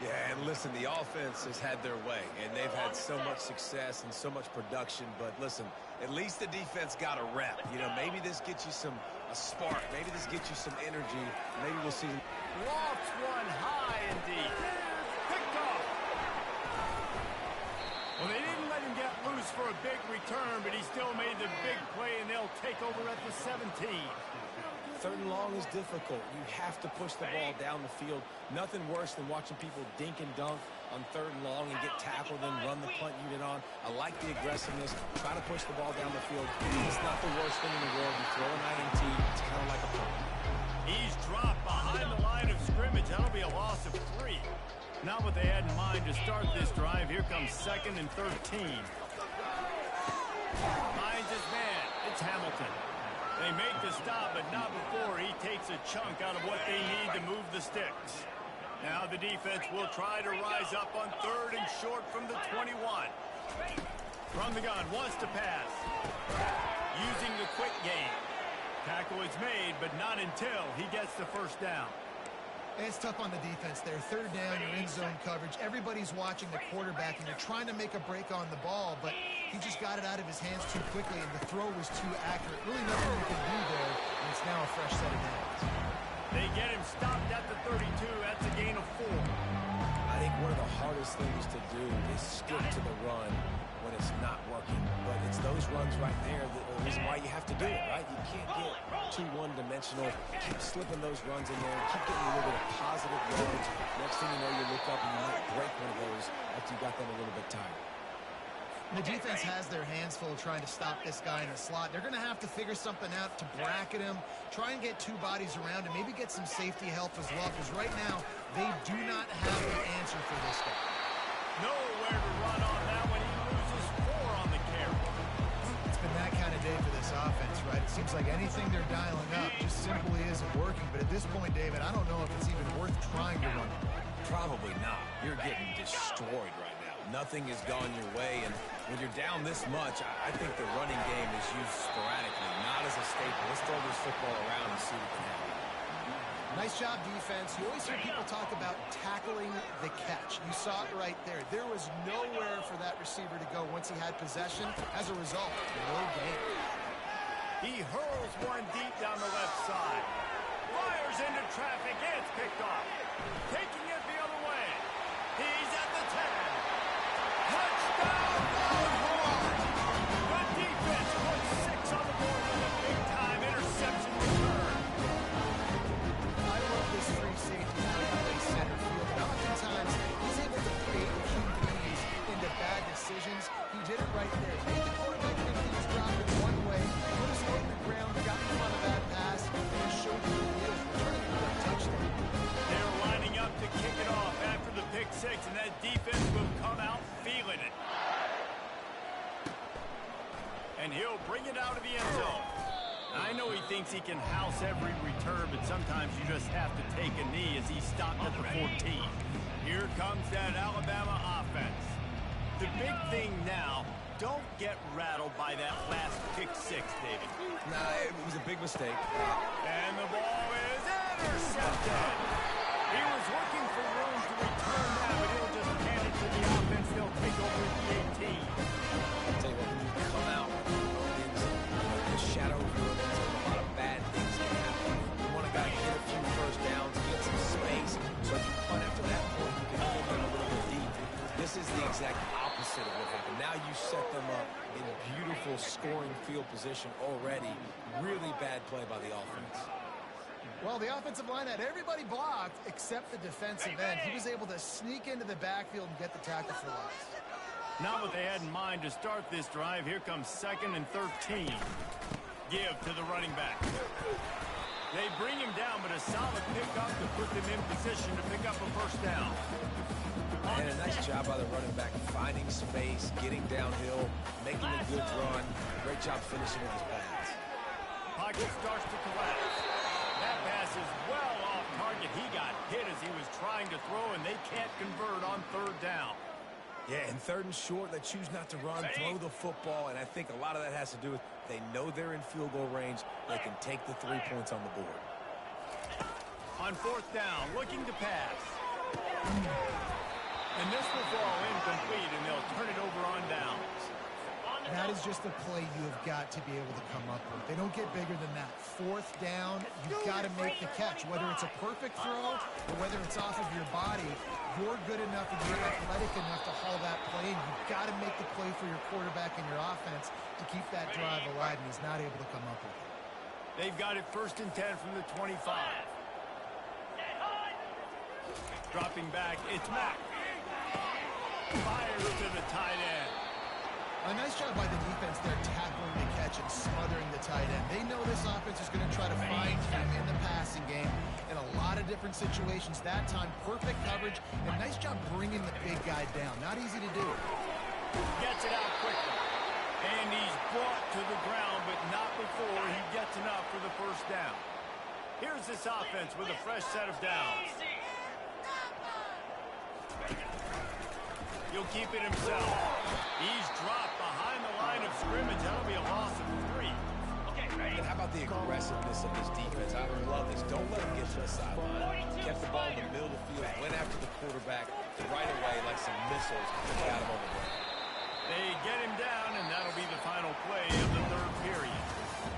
Yeah, and listen, the offense has had their way, and they've had so much success and so much production. But listen, at least the defense got a rep. You know, maybe this gets you a spark. Maybe this gets you some energy. Maybe we'll see. Lofts one high and deep. Picked off. Well, they didn't let him get loose for a big return, but he still made the big play, and they'll take over at the 17. Third and long is difficult. You have to push the ball down the field. Nothing worse than watching people dink and dunk on third and long and get tackled and run the punt unit on. I like the aggressiveness. Try to push the ball down the field. It's not the worst thing in the world. You throw an INT, it's kind of like a punt. He's dropped behind the line of scrimmage. That'll be a loss of 3. Not what they had in mind to start this drive. Here comes 2nd and 13. Finds his man. It's Hamilton. They make the stop, but not before he takes a chunk out of what they need to move the sticks. Now the defense will try to rise up on 3rd and short from the 21. From the gun, wants to pass. Using the quick game. Tackle is made, but not until he gets the first down. It's tough on the defense there. 3rd down, you're in zone coverage. Everybody's watching the quarterback, and you're trying to make a break on the ball, but he just got it out of his hands too quickly, and the throw was too accurate. Really nothing you can do there, and it's now a fresh set of downs. They get him stopped at the 32. That's a gain of 4. I think one of the hardest things to do is stick to the run when it's not working. But it's those runs right there that are the reason why you have to do it, right? You can't get too one-dimensional. Keep slipping those runs in there. Keep getting a little bit of positive yards. Next thing you know, you look up and you might break one of those after you got them a little bit tired. The defense has their hands full trying to stop this guy in the slot. They're going to have to figure something out to bracket him, try and get 2 bodies around him, maybe get some safety help as well, because right now they do not have the answer for this guy. Nowhere to run on that one. He loses 4 on the carry. It's been that kind of day for this offense, right? It seems like anything they're dialing up just simply isn't working. But at this point, David, I don't know if it's even worth trying to run. Probably not. You're getting destroyed right now. Nothing has gone your way, and when you're down this much, I think the running game is used sporadically, not as a staple. Let's throw this football around and see what can happen. Nice job, defense. You always hear people talk about tackling the catch. You saw it right there. There was nowhere for that receiver to go once he had possession. As a result, no gain. He hurls one deep down the left side. Fires into traffic. It's picked off. Taking it the other way. He's at the 10. Touchdown, Longhorns! The defense puts 6 on the board with a big-time interception return. I love this free safety play center field. And oftentimes, he's able to create QBs into bad decisions. He did it right there. Made the quarterback think he was dropping one way, put his foot in the ground, got in front of that pass, and then showed you who he is, returning it for a touchdown. They're lining up to kick it off after the pick 6, and that defense will come out feeling it. And he'll bring it out of the end zone. I know he thinks he can house every return, but sometimes you just have to take a knee as he stopped at the 14. Here comes that Alabama offense. The big thing now, don't get rattled by that last pick 6, David. Nah, it was a big mistake. And the ball is intercepted. He was looking for room to return that, but he'll just hand it to the offense. They'll take over at the 18. I'll tell you what, when you come out in the shadow of your end zone, a lot of bad things can happen. You want a guy to get a few first downs, get some space, so if you punt after that point, you can hold them a little bit deep. This is the exact opposite of what happened. Now you set them up in a beautiful scoring field position already. Really bad play by the offense. Well, the offensive line had everybody blocked except the defensive end. He was able to sneak into the backfield and get the tackle for loss. Not what they had in mind to start this drive. Here comes 2nd and 13. Give to the running back. They bring him down, but a solid pickup to put them in position to pick up a first down. And a nice job by the running back, finding space, getting downhill, making a good run. Great job finishing with his pass. Pocket starts to collapse. That pass is well off target. He got hit as he was trying to throw, and they can't convert on 3rd down. Yeah, and 3rd and short, they choose not to run, throw the football, and I think a lot of that has to do with they know they're in field goal range. They can take the 3 points on the board. On 4th down, looking to pass. And this will fall incomplete, and they'll turn it over on downs. That is just a play you have got to be able to come up with. They don't get bigger than that. 4th down, you've got to make the catch. Whether it's a perfect throw or whether it's off of your body, you're good enough and you're athletic enough to haul that play, and you've got to make the play for your quarterback and your offense to keep that drive alive, and he's not able to come up with it. They've got it 1st and 10 from the 25. Dropping back, it's Mack. Fires to the tight end. A nice job by the defense there tackling the catch and smothering the tight end. They know this offense is going to try to find him in the passing game in a lot of different situations. That time, perfect coverage, and nice job bringing the big guy down. Not easy to do. Gets it out quickly. And he's brought to the ground, but not before he gets enough for the 1st down. Here's this offense with a fresh set of downs. He'll keep it himself. He's dropped behind the line of scrimmage. That'll be a loss of 3. Okay, ready? And how about the aggressiveness of this defense? I love this. Don't let him get to the sideline. Kept the ball in the middle of the field, went after the quarterback right away like some missiles and got him on the ground. They get him down, and that'll be the final play of the 3rd period.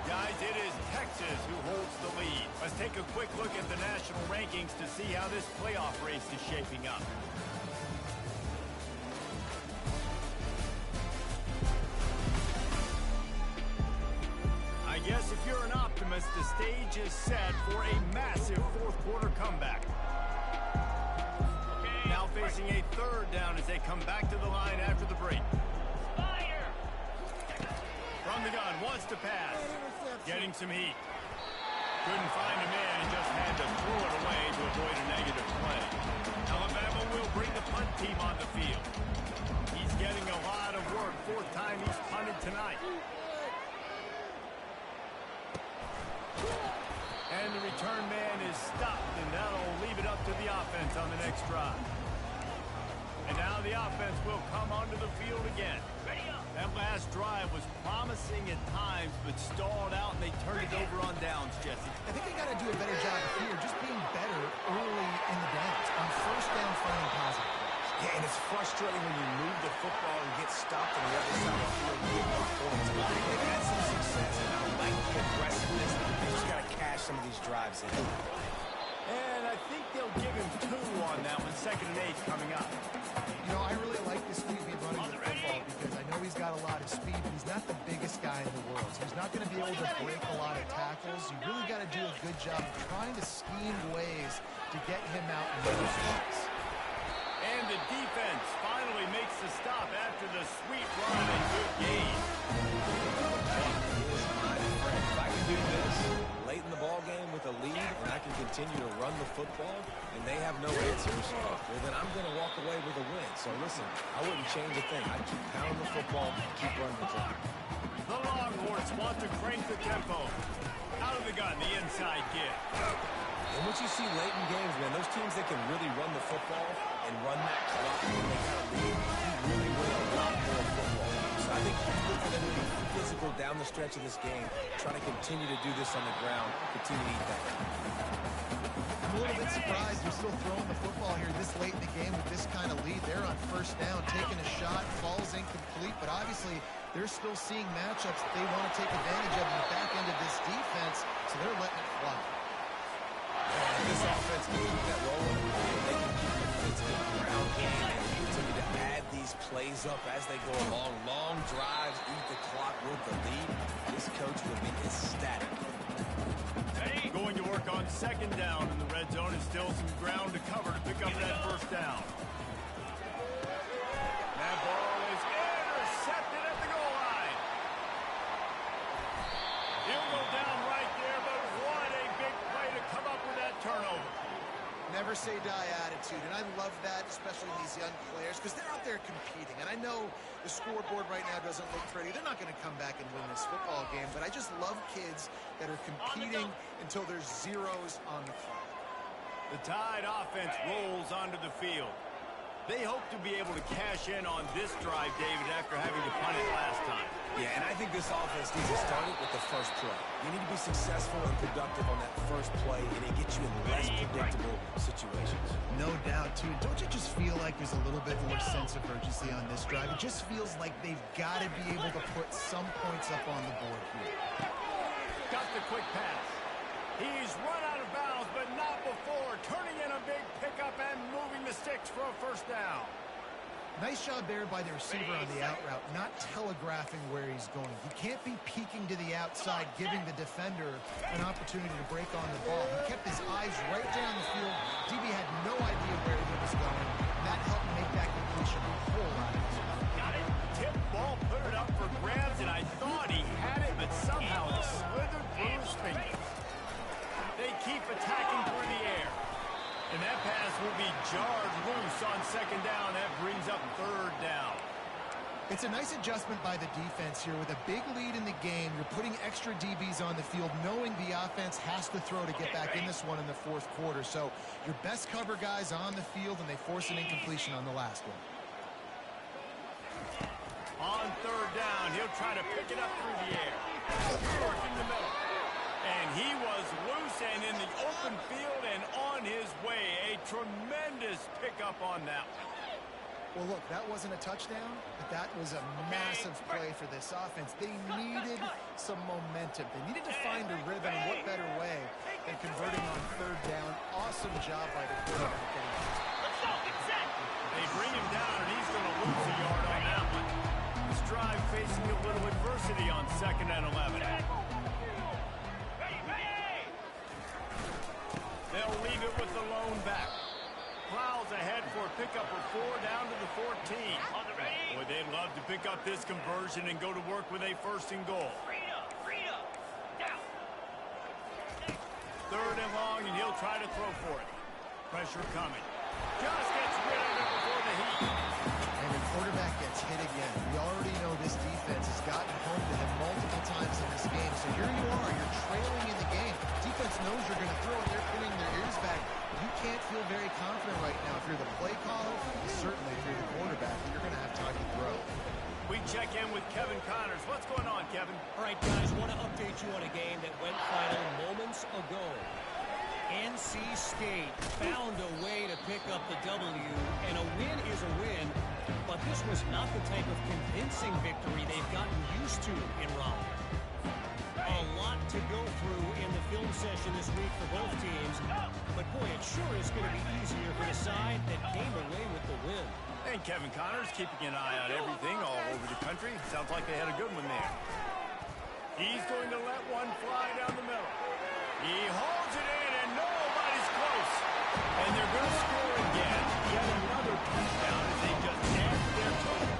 Guys, it is Texas who holds the lead. Let's take a quick look at the national rankings to see how this playoff race is shaping up. I guess if you're an optimist, the stage is set for a massive 4th quarter comeback. Now facing a 3rd down as they come back to the line after the break. From the gun, wants to pass. Getting some heat. Couldn't find a man and just had to throw it away to avoid a negative play. Alabama will bring the punt team on the field. He's getting a lot of work. 4th time he's punted tonight. And the return man is stopped, and that'll leave it up to the offense on the next drive. And now the offense will come onto the field again. That last drive was promising at times, but stalled out, and they turned it over on downs, Jesse. I think they got to do a better job here, just being better early in the downs. On 1st down, finding positive plays. Yeah, and it's frustrating when you move the football and get stopped on the other side of the field and get points. They've had some success, and I like the aggressiveness. They just got to cash some of these drives in. And I think they'll give him 2 on that one. 2nd and 8 coming up. You know, I really like this QB running the football because I know he's got a lot of speed, but he's not the biggest guy in the world. So he's not going to be able to break a lot of tackles. You really got to do a good job of trying to scheme ways to get him out in those spots. And the defense finally makes the stop after the sweet run and good gain. If I can do this late in the ball game with a lead and I can continue to run the football and they have no answers, well, then I'm going to walk away with a win. So listen, I wouldn't change a thing. I'd keep pounding the football, keep running the clock. The Longhorns want to crank the tempo. Out of the gun, the inside give. And what you see late in games, man, those teams that can really run the football and run that clock when they got a lead, you really win a lot more football. So I think look for them to be physical down the stretch of this game, try to continue to do this on the ground, continue to eat that. I'm a little bit surprised they're still throwing the football here this late in the game with this kind of lead. They're on 1st down, taking a shot, falls incomplete, but obviously they're still seeing matchups that they want to take advantage of in the back end of this defense, so they're letting it fly. And this offense can keep that rolling. They can keep the physical ground game and continue to add these plays up as they go along. Long drives, eat the clock with the lead. This coach will be ecstatic. Going to work on 2nd down in the red zone, and still some ground to cover to pick up that 1st down. That ball is intercepted at the goal line. He'll go down right there, but what a big play to come up with that turnover. Never say die attitude, and I love that, especially in these young players, because they're out there competing. And I know the scoreboard right now doesn't look pretty. They're not going to come back and win this football game, but I just love kids that are competing until there's zeros on the clock. The Tide offense rolls onto the field. They hope to be able to cash in on this drive, David, after having to punt it last time. Yeah, and I think this offense needs to start it with the first play. You need to be successful and productive on that first play, and it gets you in less predictable situations. No doubt, too. Don't you just feel like there's a little bit more sense of urgency on this drive? It just feels like they've got to be able to put some points up on the board here. Got the quick pass. He's run out of bounds, but not before. Turning in a big pickup and moving the sticks for a 1st down. Nice job there by the receiver on the out route, not telegraphing where he's going. He can't be peeking to the outside, giving the defender an opportunity to break on the ball. He kept his eyes right down the field. DB had no idea where he was going, and that helped make that completion a whole lot easier. Got it. Tip ball, put it up for grabs, and I thought he had it, but somehow it slithered through his fingers. They keep attacking through the air. And that pass will be jarred loose on second down. That brings up third down. It's a nice adjustment by the defense here. With a big lead in the game, you're putting extra DBs on the field, knowing the offense has to throw to get back in this one in the fourth quarter. So your best cover guys on the field, and they force an incompletion on the last one. On third down, he'll try to pick it up through the air. Working the middle. And he was loose and in the open field and on his way. A tremendous pickup on that one. Well, look, that wasn't a touchdown, but that was a massive play for this offense. They needed some momentum. They needed to find a rhythm, and what better way than converting on third down. Awesome job by the quarterback getting it. They bring him down, and he's going to lose a yard on that one. This drive facing a little adversity on 2nd and 11. They'll leave it with the lone back. Plows ahead for a pickup of 4 down to the 14. Boy, they'd love to pick up this conversion and go to work with a 1st and goal. Third and long, and he'll try to throw for it. Pressure coming. Just gets rid of it before the heat. And the quarterback gets hit again. We already know this defense has gotten home to him multiple times in this game. So here you are, you're trailing in the game. Defense knows you're going to throw it. They're pinning their ears back. You can't feel very confident right now if you're the play caller, and certainly if you're the quarterback, that you're going to have time to throw. We check in with Kevin Connors. What's going on, Kevin? All right, guys, want to update you on a game that went final moments ago. NC State found a way to pick up the W, and a win is a win, but this was not the type of convincing victory they've gotten used to in Raleigh. A lot to go through in the film session this week for both teams, but boy, it sure is going to be easier for the side that came away with the win. And Kevin Connors keeping an eye on everything all over the country. Sounds like they had a good one there. He's going to let one fly down the middle. He holds it in, and nobody's close. And they're going to score again. Yet another touchdown as they just add to their total.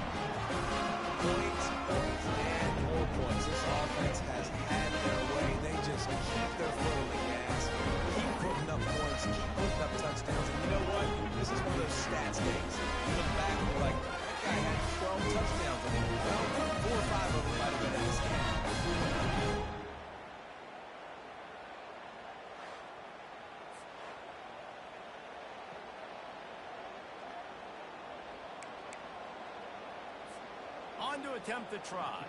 Points, and more points. This offense has had their way. They just keep their foot on the gas. Keep putting up points, keep putting up touchdowns. And you know what? This is one of those stats days. You look back and you're like, that guy had 12 touchdowns. I mean, well, 4 or 5 of them might have been in this game. On to attempt the try.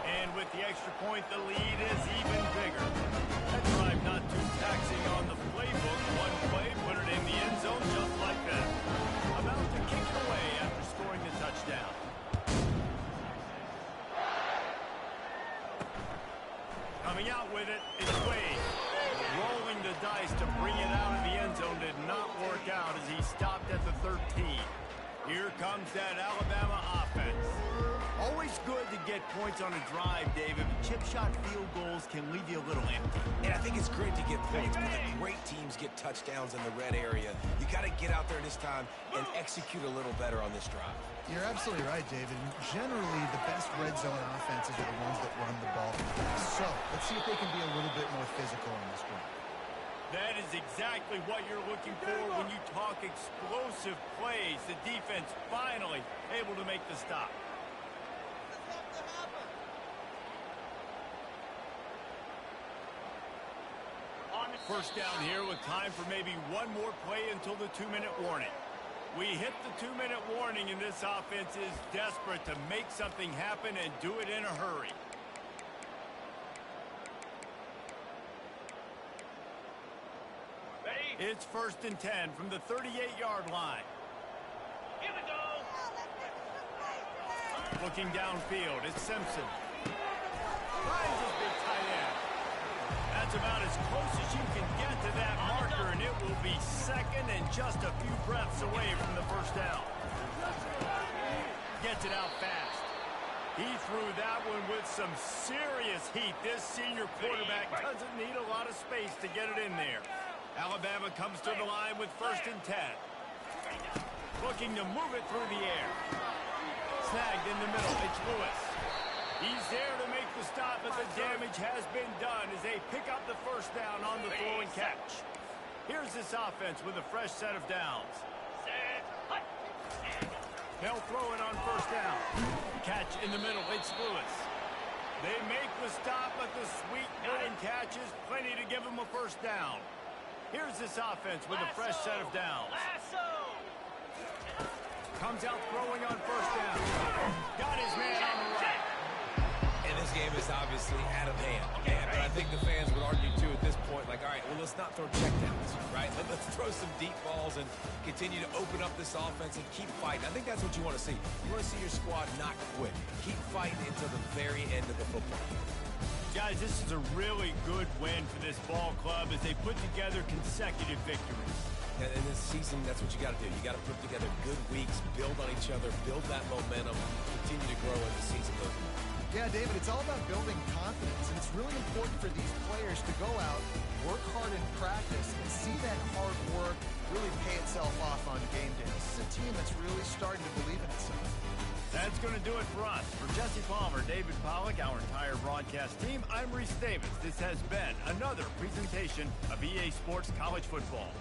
And with the extra point, the lead is even bigger. That drive not too taxing on the playbook. One play, put it in the end zone just like that. About to kick it away after scoring the touchdown. Coming out with it is Wade. Rolling the dice to bring it out of the end zone did not work out as he stopped at the 13. Here comes that Alabama offense. Always good to get points on a drive, David. Chip shot field goals can leave you a little empty. And I think it's great to get points, but the great teams get touchdowns in the red area. You got to get out there this time and execute a little better on this drive. You're absolutely right, David. Generally, the best red zone offenses are the ones that run the ball. So, let's see if they can be a little bit more physical on this one. That is exactly what you're looking for when you talk explosive plays. The defense finally able to make the stop. First down here with time for maybe one more play until the 2-minute warning. We hit the 2-minute warning, and this offense is desperate to make something happen and do it in a hurry. It's 1st and 10 from the 38-yard line. Here we go. Looking downfield, it's Simpson. Finds his big tight end. That's That's about as close as you can get to that marker, and it will be second and just a few breaths away from the first down. Gets it out fast. He threw that one with some serious heat. This senior quarterback doesn't need a lot of space to get it in there. Alabama comes to the line with 1st and 10. Looking to move it through the air. Snagged in the middle. It's Lewis. He's there to make the stop, but the damage has been done as they pick up the first down on the throw and catch. Here's this offense with a fresh set of downs. They'll throw it on 1st down. Catch in the middle. It's Lewis. They make the stop, but the sweet run catch is plenty to give them a 1st down. Here's this offense with a fresh set of downs. Comes out throwing on 1st down. Got his man on the right. And this game is obviously out of hand. But I think the fans would argue, too, at this point, like, all right, well, let's not throw checkdowns, right? Let's throw some deep balls and continue to open up this offense and keep fighting. I think that's what you want to see. You want to see your squad not quit. Keep fighting until the very end of the football game. Guys, this is a really good win for this ball club as they put together consecutive victories. And in this season, that's what you got to do. You got to put together good weeks, build on each other, build that momentum, continue to grow as the season goes on. Yeah, David, it's all about building confidence, and it's really important for these players to go out, work hard in practice, and see that hard work really pay itself off on game day. This is a team that's really starting to believe in itself. That's going to do it for us. For Jesse Palmer, David Pollack, our entire broadcast team, I'm Reese Davis. This has been another presentation of EA Sports College Football.